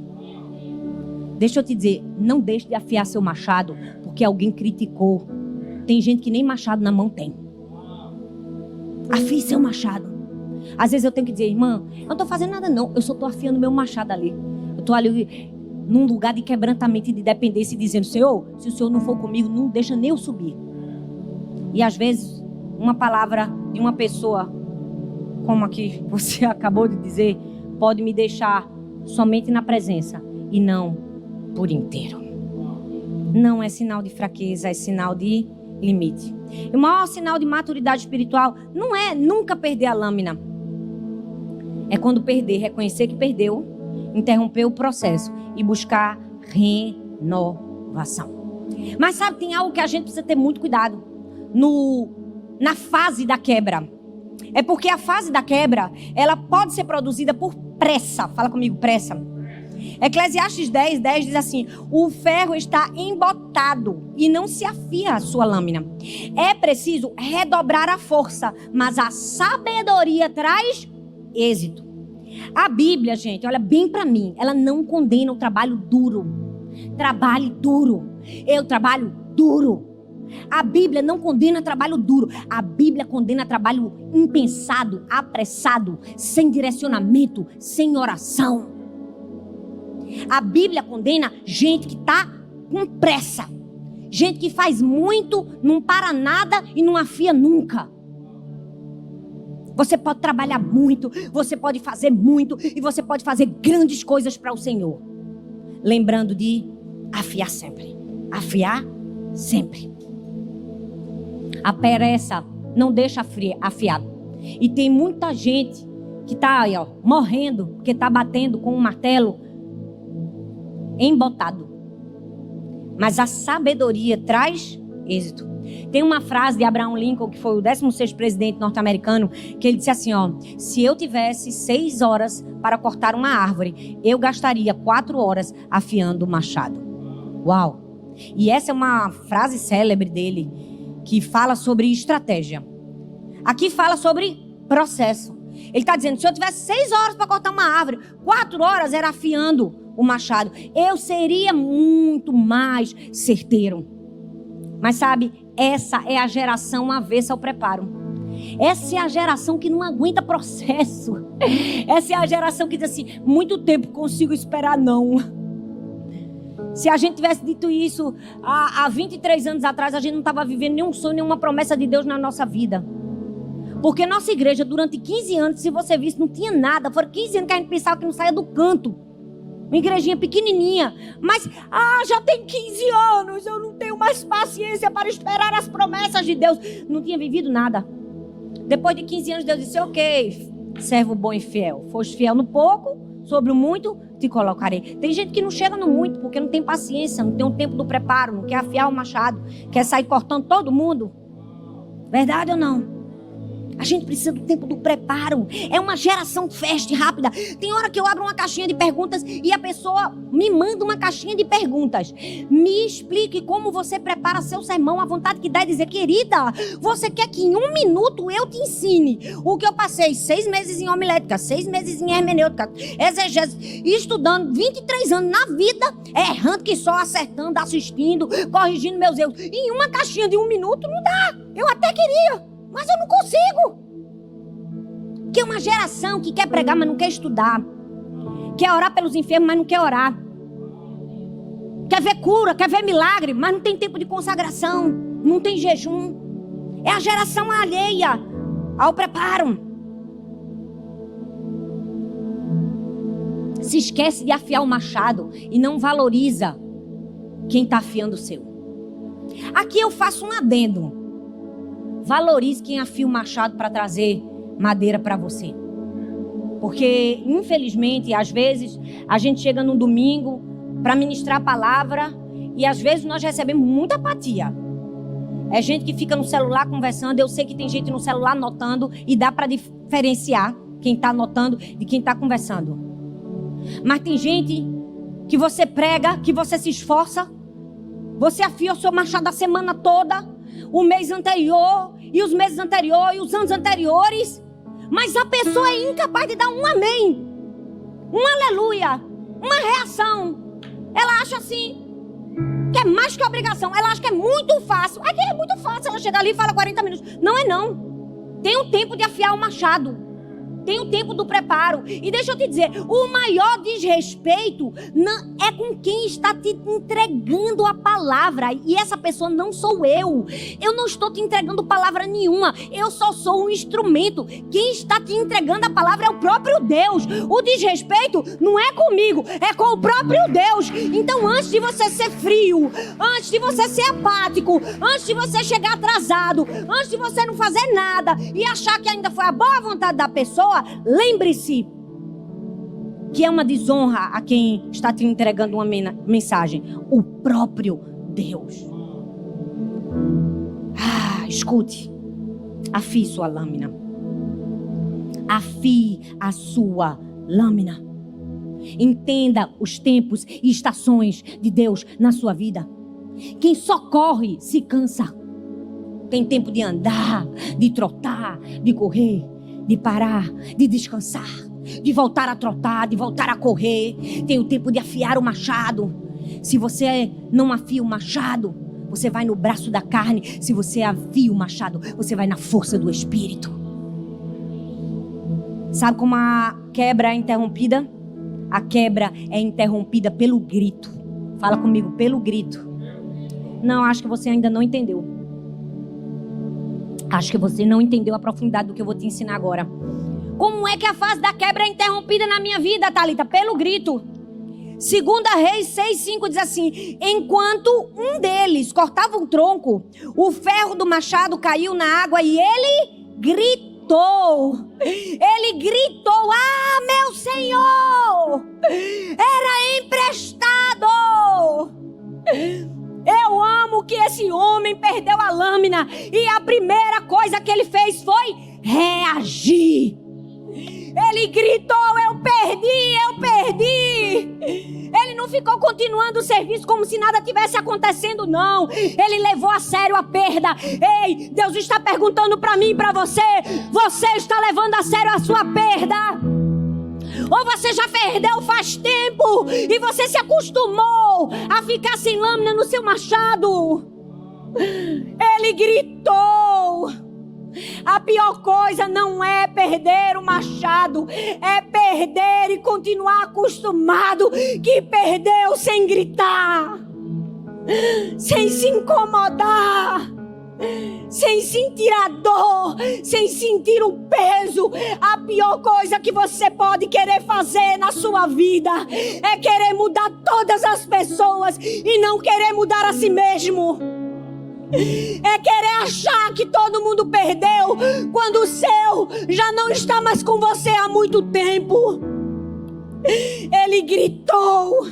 S1: Deixa eu te dizer, não deixe de afiar seu machado porque alguém criticou. Tem gente que nem machado na mão tem. Afie seu machado. Às vezes eu tenho que dizer: irmã, eu não estou fazendo nada não, eu só estou afiando meu machado ali. Eu estou ali num lugar de quebrantamento e de dependência, dizendo: Senhor, se o Senhor não for comigo, não deixa nem eu subir. E às vezes uma palavra de uma pessoa, como aqui você acabou de dizer, pode me deixar somente na presença e não por inteiro. Não é sinal de fraqueza, é sinal de limite. E o maior sinal de maturidade espiritual não é nunca perder a lâmina. É quando perder, reconhecer que perdeu, interromper o processo e buscar renovação. Mas sabe, tem algo que a gente precisa ter muito cuidado na fase da quebra. É porque a fase da quebra, ela pode ser produzida por pressa. Fala comigo, pressa. Eclesiastes 10:10 diz assim: o ferro está embotado e não se afia a sua lâmina. É preciso redobrar a força, mas a sabedoria traz êxito. A Bíblia, gente, olha bem para mim, ela não condena o trabalho duro. Trabalhe duro. Eu trabalho duro. A Bíblia não condena trabalho duro. A Bíblia condena trabalho impensado, apressado, sem direcionamento, sem oração. A Bíblia condena gente que está com pressa. Gente que faz muito, não para nada e não afia nunca. Você pode trabalhar muito, você pode fazer muito e você pode fazer grandes coisas para o Senhor. Lembrando de afiar sempre. Afiar sempre. A pressa não deixa afiado. E tem muita gente que está aí, ó, morrendo, porque está batendo com um martelo embotado. Mas a sabedoria traz êxito. Tem uma frase de Abraham Lincoln, que foi o 16º presidente norte-americano, que ele disse assim, ó: se eu tivesse 6 horas para cortar uma árvore, eu gastaria 4 horas afiando o machado. Uau! E essa é uma frase célebre dele, que fala sobre estratégia. Aqui fala sobre processo. Ele está dizendo, se eu tivesse 6 horas para cortar uma árvore, 4 horas era afiando o machado. Eu seria muito mais certeiro. Mas sabe, essa é a geração avessa ao preparo. Essa é a geração que não aguenta processo. Essa é a geração que diz assim, muito tempo consigo esperar não. Se a gente tivesse dito isso há 23 anos atrás, a gente não estava vivendo nenhum sonho, nenhuma promessa de Deus na nossa vida. Porque nossa igreja, durante 15 anos, se você visse, não tinha nada. Foram 15 anos que a gente pensava que não saía do canto. Uma igrejinha pequenininha. Mas, já tem 15 anos, eu não tenho mais paciência para esperar as promessas de Deus. Não tinha vivido nada. Depois de 15 anos, Deus disse, ok, servo bom e fiel. Foste fiel no pouco, sobre o muito te colocarei. Tem gente que não chega no muito, porque não tem paciência, não tem um tempo do preparo, não quer afiar o machado, quer sair cortando todo mundo. Verdade ou não? A gente precisa do tempo do preparo. É uma geração fast, rápida. Tem hora que eu abro uma caixinha de perguntas e a pessoa me manda uma caixinha de perguntas. Me explique como você prepara seu sermão. A vontade que dá é dizer, querida, você quer que em 1 minuto eu te ensine o que eu passei 6 meses em homilética, 6 meses em hermenêutica, exegese, estudando 23 anos na vida, errando que só, acertando, assistindo, corrigindo meus erros. Em uma caixinha de 1 minuto não dá. Eu até queria, mas eu não consigo. Que é uma geração que quer pregar, mas não quer estudar. Quer orar pelos enfermos, mas não quer orar. Quer ver cura, quer ver milagre, mas não tem tempo de consagração. Não tem jejum. É a geração alheia ao preparo. Se esquece de afiar o machado e não valoriza quem está afiando o seu. Aqui eu faço um adendo. Valorize quem afia o machado para trazer madeira para você. Porque, infelizmente, às vezes, a gente chega num domingo para ministrar a palavra e às vezes nós recebemos muita apatia. É gente que fica no celular conversando. Eu sei que tem gente no celular anotando e dá para diferenciar quem está anotando de quem está conversando. Mas tem gente que você prega, que você se esforça, você afia o seu machado a semana toda, o mês anterior, e os meses anteriores, e os anos anteriores, mas a pessoa é incapaz de dar um amém, um aleluia, uma reação. Ela acha assim, que é mais que obrigação, ela acha que é muito fácil. Aqui é muito fácil, ela chega ali e fala 40 minutos. Não é não. Tem um tempo de afiar o machado. Tem o tempo do preparo. E deixa eu te dizer, o maior desrespeito não é com quem está te entregando a palavra. E essa pessoa não sou eu. Eu não estou te entregando palavra nenhuma. Eu só sou um instrumento. Quem está te entregando a palavra é o próprio Deus. O desrespeito não é comigo, é com o próprio Deus. Então, antes de você ser frio, antes de você ser apático, antes de você chegar atrasado, antes de você não fazer nada e achar que ainda foi a boa vontade da pessoa, lembre-se que é uma desonra a quem está te entregando uma mensagem. O próprio Deus. Escute. Afie sua lâmina. Afie a sua lâmina. Entenda os tempos e estações de Deus na sua vida. Quem só corre se cansa. Tem tempo de andar, de trotar, de correr, de parar, de descansar, de voltar a trotar, de voltar a correr. Tem o tempo de afiar o machado. Se você não afia o machado, você vai no braço da carne. Se você afia o machado, você vai na força do Espírito. Sabe como a quebra é interrompida? A quebra é interrompida pelo grito. Fala comigo, pelo grito. Não, acho que você ainda não entendeu. Acho que você não entendeu a profundidade do que eu vou te ensinar agora. Como é que a fase da quebra é interrompida na minha vida, Thalita? Pelo grito. 2 Reis 6:5 diz assim: enquanto um deles cortava um tronco, o ferro do machado caiu na água e ele gritou. Ele gritou: ah, meu Senhor, era emprestado. Eu amo que esse homem perdeu a lâmina e a primeira coisa que ele fez foi reagir. Ele gritou: eu perdi, eu perdi. Ele não ficou continuando o serviço como se nada tivesse acontecendo, não. Ele levou a sério a perda. Ei, Deus está perguntando para mim e para você: você está levando a sério a sua perda? Ou você já perdeu faz tempo e você se acostumou a ficar sem lâmina no seu machado? Ele gritou. A pior coisa não é perder o machado, é perder e continuar acostumado que perdeu sem gritar, sem se incomodar, sem sentir a dor, sem sentir o peso. A pior coisa que você pode querer fazer na sua vida é querer mudar todas as pessoas e não querer mudar a si mesmo. É querer achar que todo mundo perdeu quando o seu já não está mais com você há muito tempo. Ele gritou,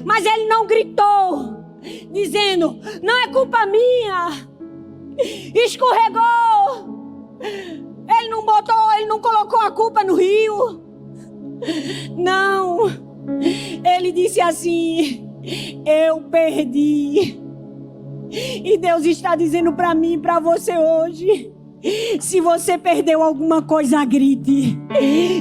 S1: mas ele não gritou dizendo: não é culpa minha, escorregou. Ele não colocou a culpa no rio. Não, ele disse assim: eu perdi. E Deus está dizendo para mim e para você hoje: se você perdeu alguma coisa, grite.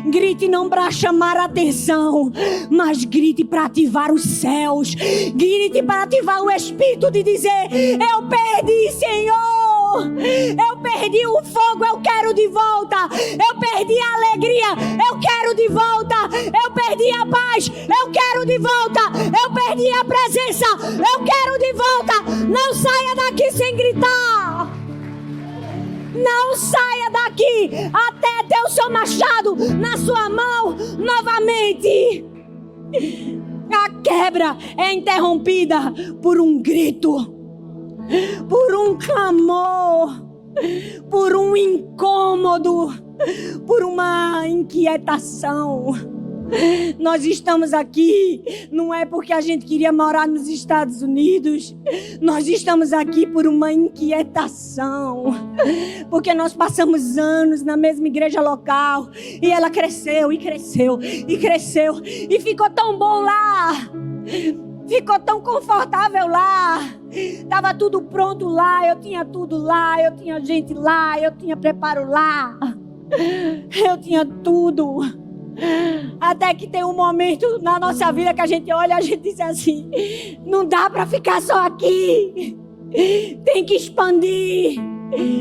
S1: Grite não para chamar atenção, mas grite para ativar os céus. Grite para ativar o Espírito de dizer: eu perdi, Senhor. Eu perdi o fogo, eu quero de volta. Eu perdi a alegria, eu quero de volta. Eu perdi a paz, eu quero de volta. Eu perdi a presença, eu quero de volta. Não saia daqui sem gritar. Não saia daqui até ter o seu machado na sua mão novamente. A quebra é interrompida por um grito, por um clamor, por um incômodo, por uma inquietação. Nós estamos aqui não é porque a gente queria morar nos Estados Unidos. Nós estamos aqui por uma inquietação, porque nós passamos anos na mesma igreja local e ela cresceu e cresceu e cresceu e ficou tão bom lá, ficou tão confortável lá. Tava tudo pronto lá, eu tinha tudo lá, eu tinha gente lá, eu tinha preparo lá, eu tinha tudo. Até que tem um momento na nossa vida que a gente olha e a gente diz assim: não dá para ficar só aqui, tem que expandir.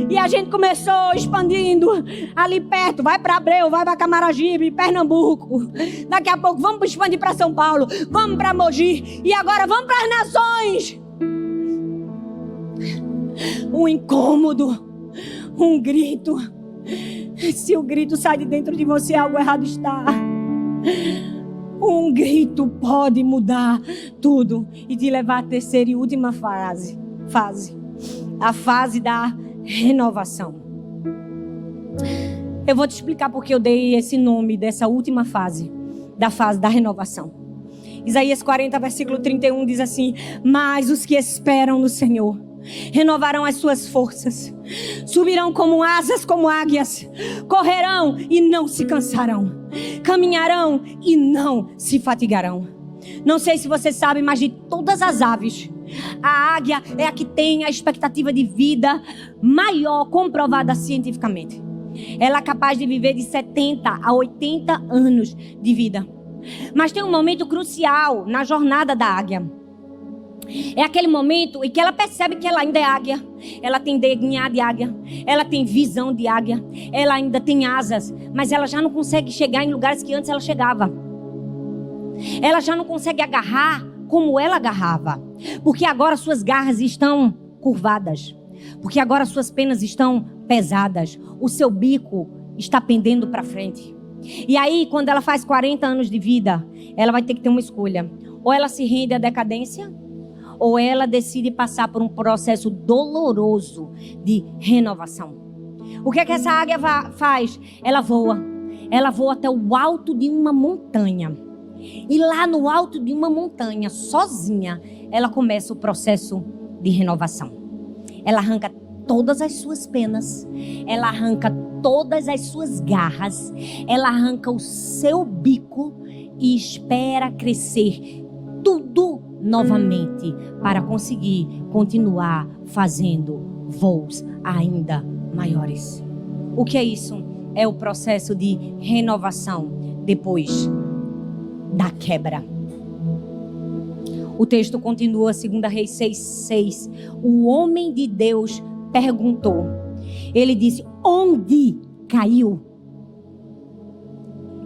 S1: E a gente começou expandindo ali perto, vai para Abreu, vai para Camaragibe, Pernambuco. Daqui a pouco vamos expandir para São Paulo, vamos para Mogi e agora vamos para as nações. Um incômodo, um grito. Se o grito sai de dentro de você, algo errado está. Um grito pode mudar tudo e te levar à terceira e última fase. A fase da renovação. Eu vou te explicar porque eu dei esse nome dessa última fase da renovação. Isaías 40, versículo 31 diz assim: mas os que esperam no Senhor renovarão as suas forças, subirão como asas, como águias, correrão e não se cansarão, caminharão e não se fatigarão. Não sei se você sabe, mas de todas as aves, a águia é a que tem a expectativa de vida maior, comprovada cientificamente. Ela é capaz de viver de 70 a 80 anos de vida. Mas tem um momento crucial na jornada da águia. É aquele momento em que ela percebe que ela ainda é águia. Ela tem DNA de águia. Ela tem visão de águia. Ela ainda tem asas. Mas ela já não consegue chegar em lugares que antes ela chegava. Ela já não consegue agarrar como ela agarrava. Porque agora suas garras estão curvadas. Porque agora suas penas estão pesadas. O seu bico está pendendo para frente. E aí, quando ela faz 40 anos de vida, ela vai ter que ter uma escolha. Ou ela se rende à decadência, ou ela decide passar por um processo doloroso de renovação. O que é que essa águia faz? Ela voa. Ela voa até o alto de uma montanha. E lá no alto de uma montanha, sozinha, ela começa o processo de renovação. Ela arranca todas as suas penas. Ela arranca todas as suas garras. Ela arranca o seu bico e espera crescer tudo novamente para conseguir continuar fazendo voos ainda maiores. O que é isso? É o processo de renovação depois da quebra. O texto continua, 2 Reis 6:6. O homem de Deus perguntou. Ele disse: onde caiu?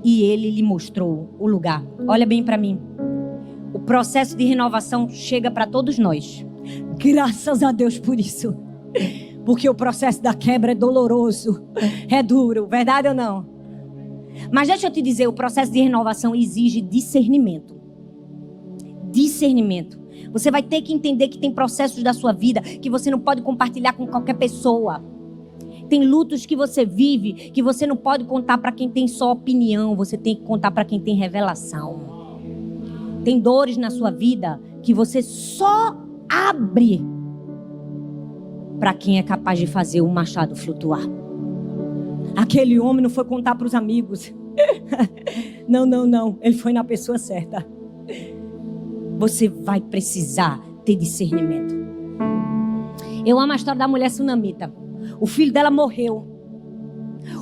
S1: E ele lhe mostrou o lugar. Olha bem para mim. O processo de renovação chega para todos nós. Graças a Deus por isso. Porque o processo da quebra é doloroso. É duro, verdade ou não? Mas deixa eu te dizer, o processo de renovação exige discernimento. Discernimento. Você vai ter que entender que tem processos da sua vida que você não pode compartilhar com qualquer pessoa. Tem lutos que você vive que você não pode contar para quem tem só opinião. Você tem que contar para quem tem revelação. Tem dores na sua vida que você só abre para quem é capaz de fazer o machado flutuar. Aquele homem não foi contar para os amigos. Não. Ele foi na pessoa certa. Você vai precisar ter discernimento. Eu amo a história da mulher sunamita. O filho dela morreu.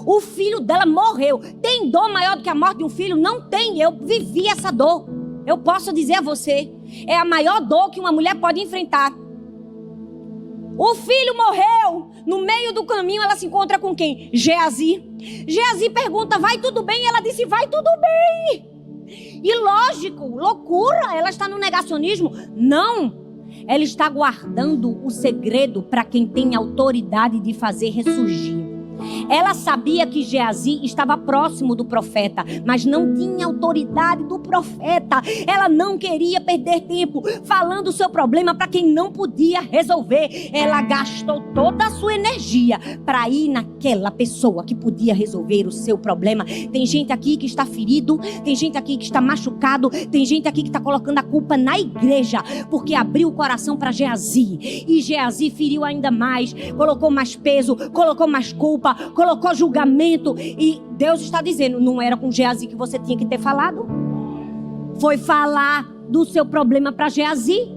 S1: O filho dela morreu. Tem dor maior do que a morte de um filho? Não tem. Eu vivi essa dor. Eu posso dizer a você. É a maior dor que uma mulher pode enfrentar. O filho morreu. No meio do caminho ela se encontra com quem? Geazi. Geazi pergunta: vai tudo bem? Ela disse: vai tudo bem. E lógico, loucura. Ela está no negacionismo? Não. Ela está guardando o segredo para quem tem autoridade de fazer ressurgir. Ela sabia que Geazi estava próximo do profeta, mas não tinha autoridade do profeta. Ela não queria perder tempo falando o seu problema para quem não podia resolver. Ela gastou toda a sua energia para ir naquela pessoa que podia resolver o seu problema. Tem gente aqui que está ferido, tem gente aqui que está machucado, tem gente aqui que está colocando a culpa na igreja, porque abriu o coração para Geazi. E Geazi feriu ainda mais, colocou mais peso, colocou mais culpa, colocou julgamento. E Deus está dizendo: não era com Geazi que você tinha que ter falado. Foi falar do seu problema para Geazi.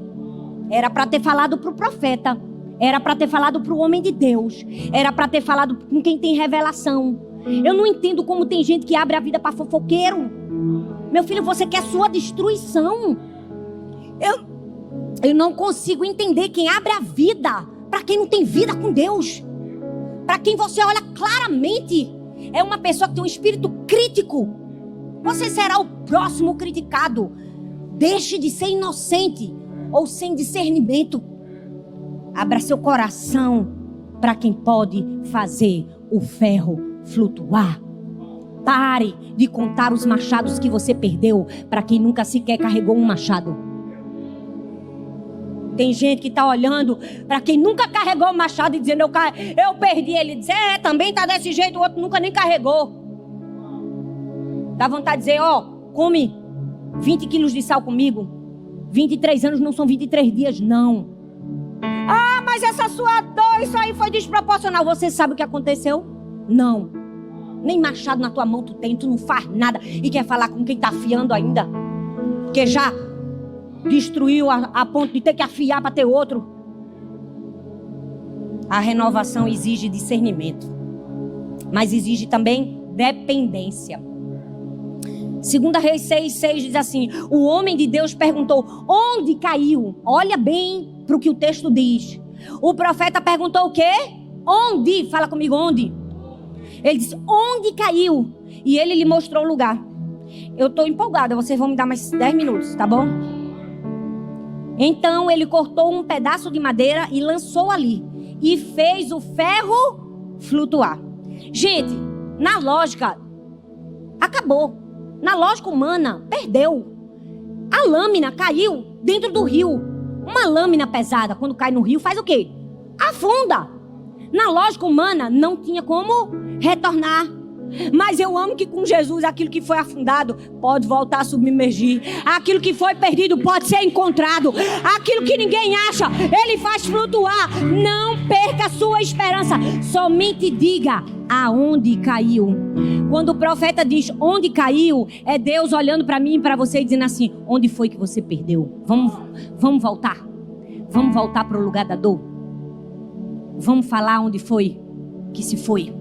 S1: Era para ter falado para o profeta. Era para ter falado para o homem de Deus. Era para ter falado com quem tem revelação. Eu não entendo como tem gente que abre a vida para fofoqueiro. Meu filho, você quer sua destruição. Eu não consigo entender quem abre a vida para quem não tem vida com Deus. Para quem você olha claramente é uma pessoa que tem um espírito crítico. Você será o próximo criticado. Deixe de ser inocente ou sem discernimento. Abra seu coração para quem pode fazer o ferro flutuar. Pare de contar os machados que você perdeu para quem nunca sequer carregou um machado. Tem gente que está olhando para quem nunca carregou o machado e dizendo: eu perdi. Ele diz: também está desse jeito, o outro nunca nem carregou. Dá vontade de dizer: come 20 quilos de sal comigo. 23 anos não são 23 dias, não. Mas essa sua dor, isso aí foi desproporcional. Você sabe o que aconteceu? Não. Nem machado na tua mão tu tem, tu não faz nada. E quer falar com quem tá afiando ainda. Porque já destruiu a ponto de ter que afiar para ter outro. A renovação exige discernimento. Mas exige também dependência. 2 Reis 6:6 diz assim: o homem de Deus perguntou: onde caiu? Olha bem para o que o texto diz. O profeta perguntou o quê? Onde? Fala comigo, onde? Ele disse: onde caiu? E ele lhe mostrou o lugar. Eu estou empolgada, vocês vão me dar mais 10 minutos, tá bom? Então ele cortou um pedaço de madeira e lançou ali. E fez o ferro flutuar. Gente, na lógica, acabou. Na lógica humana, perdeu. A lâmina caiu dentro do rio. Uma lâmina pesada, quando cai no rio, faz o quê? Afunda. Na lógica humana, não tinha como retornar. Mas eu amo que com Jesus, aquilo que foi afundado pode voltar a submergir. Aquilo que foi perdido pode ser encontrado. Aquilo que ninguém acha, Ele faz flutuar. Não perca a sua esperança. Somente diga aonde caiu. Quando o profeta diz onde caiu, é Deus olhando para mim e para você e dizendo assim: onde foi que você perdeu? Vamos voltar. Vamos voltar para o lugar da dor. Vamos falar onde foi que se foi.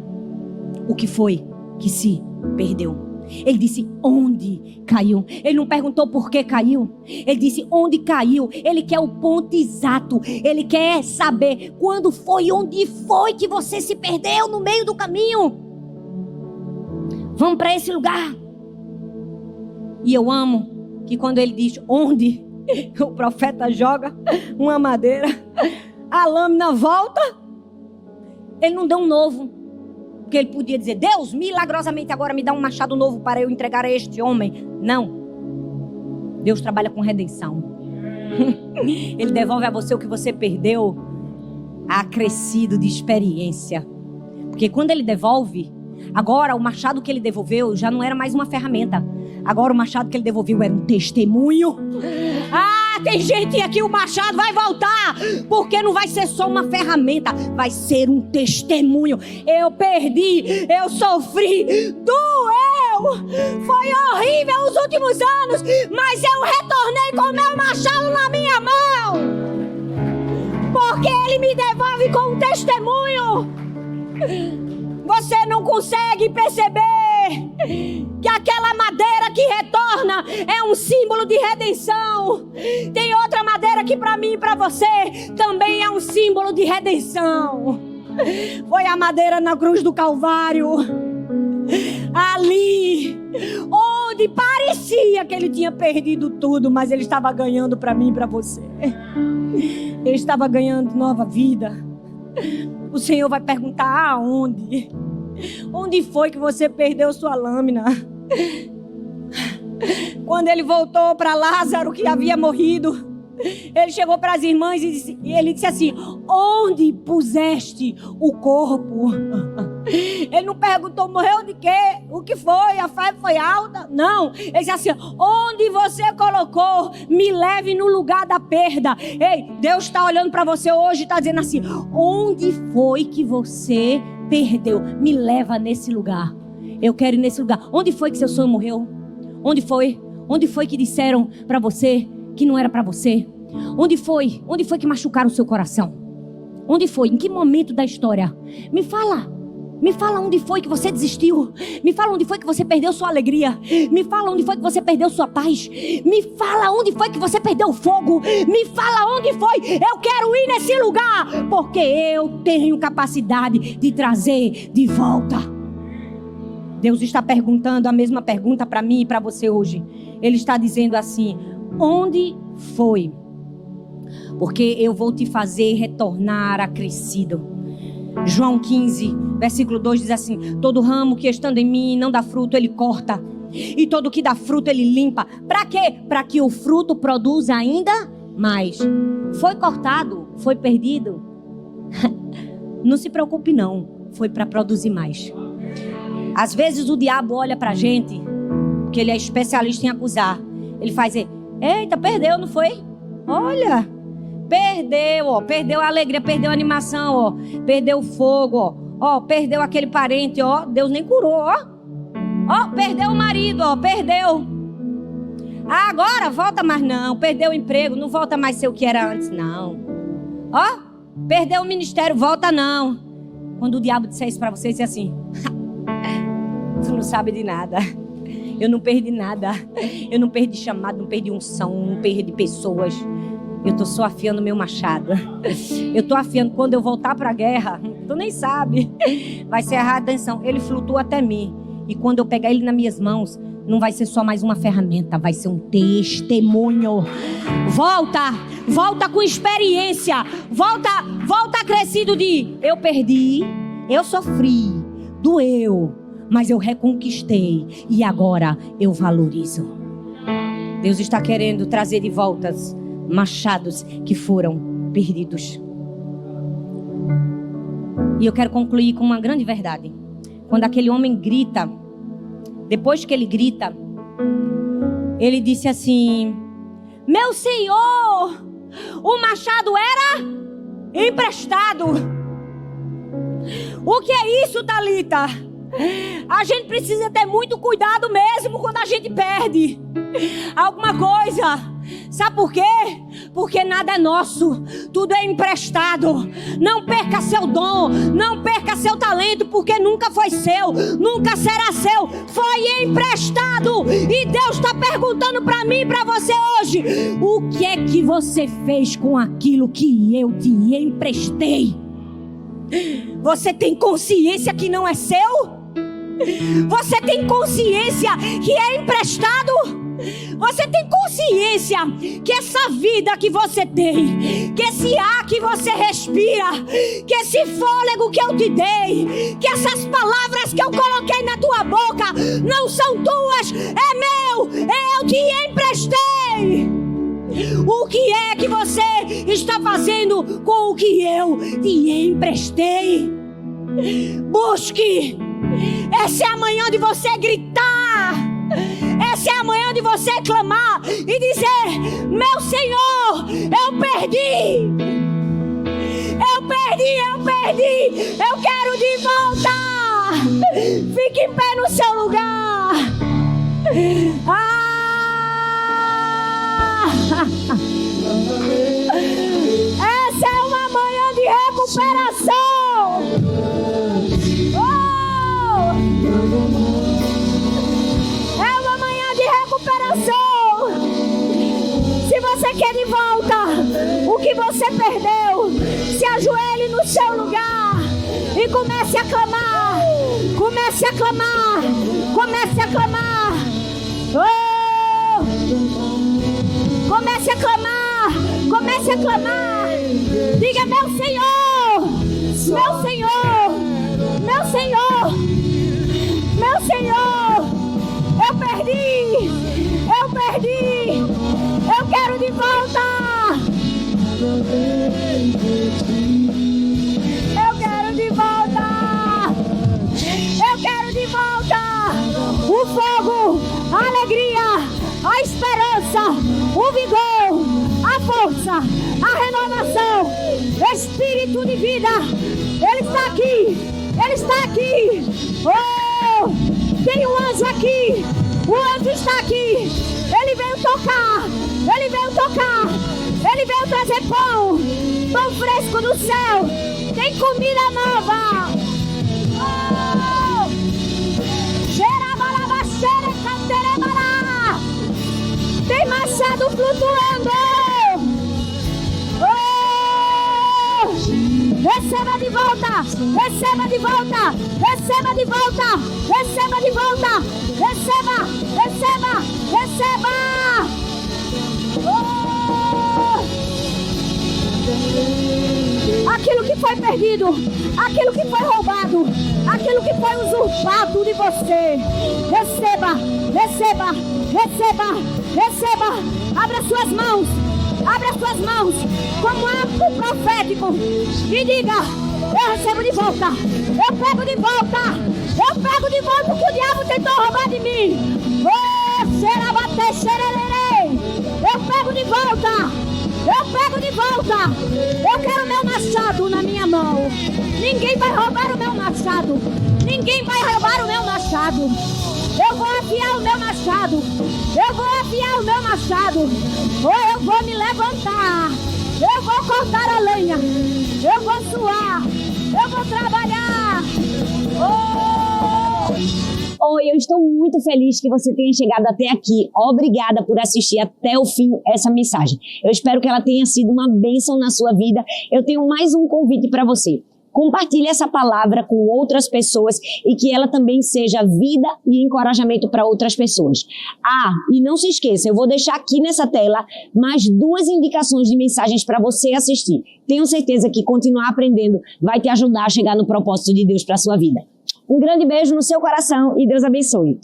S1: O que foi que se perdeu. Ele disse onde caiu. Ele não perguntou por que caiu. Ele disse onde caiu. Ele quer o ponto exato. Ele quer saber quando foi, onde foi que você se perdeu no meio do caminho. Vamos para esse lugar. E eu amo que quando ele diz onde, o profeta joga uma madeira, a lâmina volta. Ele não deu um novo. Porque ele podia dizer: Deus, milagrosamente agora me dá um machado novo para eu entregar a este homem. Não. Deus trabalha com redenção. Ele devolve a você o que você perdeu, acrescido de experiência. Porque quando ele devolve, agora o machado que ele devolveu já não era mais uma ferramenta. Agora o machado que ele devolveu era um testemunho. Tem gente aqui, o machado vai voltar, porque não vai ser só uma ferramenta, vai ser um testemunho. Eu perdi, eu sofri, doeu, foi horrível os últimos anos, mas eu retornei com o meu machado na minha mão, porque ele me devolve com um testemunho. Você não consegue perceber que aquela madeira que retorna é um símbolo de redenção. Tem outra madeira que para mim e para você também é um símbolo de redenção. Foi a madeira na cruz do Calvário. Ali, onde parecia que ele tinha perdido tudo, mas ele estava ganhando para mim e para você. Ele estava ganhando nova vida. O Senhor vai perguntar aonde? Onde foi que você perdeu sua lâmina? Quando ele voltou para Lázaro, que havia morrido, ele chegou para as irmãs e ele disse assim: onde puseste o corpo? Ele não perguntou: morreu de quê? O que foi? A febre foi alta? Não. Ele disse assim: onde você colocou? Me leve no lugar da perda. Ei, Deus está olhando para você hoje e está dizendo assim: onde foi que você perdeu? Me leva nesse lugar. Eu quero ir nesse lugar. Onde foi que seu sonho morreu? Onde foi? Onde foi que disseram para você que não era para você? Onde foi? Onde foi que machucaram o seu coração? Onde foi? Em que momento da história? Me fala. Me fala onde foi que você desistiu. Me fala onde foi que você perdeu sua alegria. Me fala onde foi que você perdeu sua paz. Me fala onde foi que você perdeu o fogo. Me fala onde foi. Eu quero ir nesse lugar, porque eu tenho capacidade de trazer de volta. Deus está perguntando a mesma pergunta para mim e para você hoje. Ele está dizendo assim: onde foi? Porque eu vou te fazer retornar acrescido. João 15, versículo 2 diz assim: todo ramo que estando em mim não dá fruto, ele corta. E todo que dá fruto, ele limpa. Para quê? Para que o fruto produza ainda mais. Foi cortado? Foi perdido? Não se preocupe não. Foi para produzir mais. Às vezes o diabo olha pra gente, porque ele é especialista em acusar. Ele faz: eita, perdeu, não foi? Olha, perdeu, ó, perdeu a alegria, perdeu a animação, ó, perdeu o fogo, ó. Ó, perdeu aquele parente, ó. Deus nem curou, ó. Ó, perdeu o marido, ó. Perdeu. Ah, agora volta mais não. Perdeu o emprego, não volta mais ser o que era antes, não. Ó, perdeu o ministério, volta não. Quando o diabo disser isso pra você, diz assim: tu não sabe de nada. Eu não perdi nada. Eu não perdi chamado, não perdi unção, não perdi pessoas. Eu tô só afiando meu machado. Eu tô afiando quando eu voltar pra guerra. Tu nem sabe. Vai ser a redenção. Ele flutua até mim. E quando eu pegar ele nas minhas mãos, não vai ser só mais uma ferramenta, vai ser um testemunho. Volta com experiência. Volta crescido de: eu perdi, eu sofri, doeu, mas eu reconquistei e agora eu valorizo. Deus está querendo trazer de volta machados que foram perdidos. E eu quero concluir com uma grande verdade. Quando aquele homem grita, depois que ele grita, ele disse assim: meu senhor, o machado era emprestado. O que é isso, Thalita? A gente precisa ter muito cuidado mesmo quando a gente perde alguma coisa. Sabe por quê? Porque nada é nosso, tudo é emprestado. Não perca seu dom, não perca seu talento, porque nunca foi seu, nunca será seu, foi emprestado. E Deus está perguntando para mim e para você hoje: o que é que você fez com aquilo que eu te emprestei? Você tem consciência que não é seu? Você tem consciência que é emprestado? Você tem consciência que essa vida que você tem, que esse ar que você respira, que esse fôlego que eu te dei, que essas palavras que eu coloquei na tua boca não são tuas, é meu, eu te emprestei. O que é que você está fazendo com o que eu te emprestei? Busque. Essa é a manhã de você gritar. Essa é a manhã de você clamar e dizer: meu Senhor, eu perdi. Eu quero de volta. Fique em pé no seu lugar. Essa é uma manhã de recuperação. É uma manhã de recuperação. Se você quer de volta o que você perdeu, se ajoelhe no seu lugar e comece a clamar. Comece a clamar. Comece a clamar. Oh! Comece a clamar. Comece a clamar. Diga: meu Senhor, meu Senhor, meu Senhor, meu Senhor, eu perdi, eu quero de volta. Eu quero de volta. Eu quero de volta o fogo, a alegria, a esperança, o vigor, a força, a renovação, espírito de vida. Ele está aqui, ele está aqui. Oh, tem um anjo aqui, o anjo está aqui. Ele veio tocar, ele veio tocar, ele veio trazer pão fresco do céu. Tem comida nova. Oh, tem machado flutuando. Oh, receba de volta, receba de volta, receba de volta, receba de volta, receba, receba, receba. Oh, aquilo que foi perdido, aquilo que foi roubado, aquilo que foi usurpado de você, receba, receba, receba, receba. Abra suas mãos, abra suas mãos como ato profético e diga: eu recebo de volta, eu pego de volta, eu pego de volta o que o diabo tentou roubar de mim. Oh, xerabate, xerererei. Eu pego de volta, eu pego de volta. Eu quero meu machado na minha mão. Ninguém vai roubar o meu machado. Ninguém vai roubar o meu machado. Eu vou afiar o meu machado. Eu vou afiar o meu machado. Ou eu vou me levantar. Eu vou cortar a lenha. Eu vou suar. Eu vou trabalhar.
S2: Oi, eu estou muito feliz que você tenha chegado até aqui. Obrigada por assistir até o fim essa mensagem. Eu espero que ela tenha sido uma bênção na sua vida. Eu tenho mais um convite para você. Compartilhe essa palavra com outras pessoas e que ela também seja vida e encorajamento para outras pessoas. E não se esqueça, eu vou deixar aqui nessa tela mais 2 indicações de mensagens para você assistir. Tenho certeza que continuar aprendendo vai te ajudar a chegar no propósito de Deus para a sua vida. Um grande beijo no seu coração e Deus abençoe.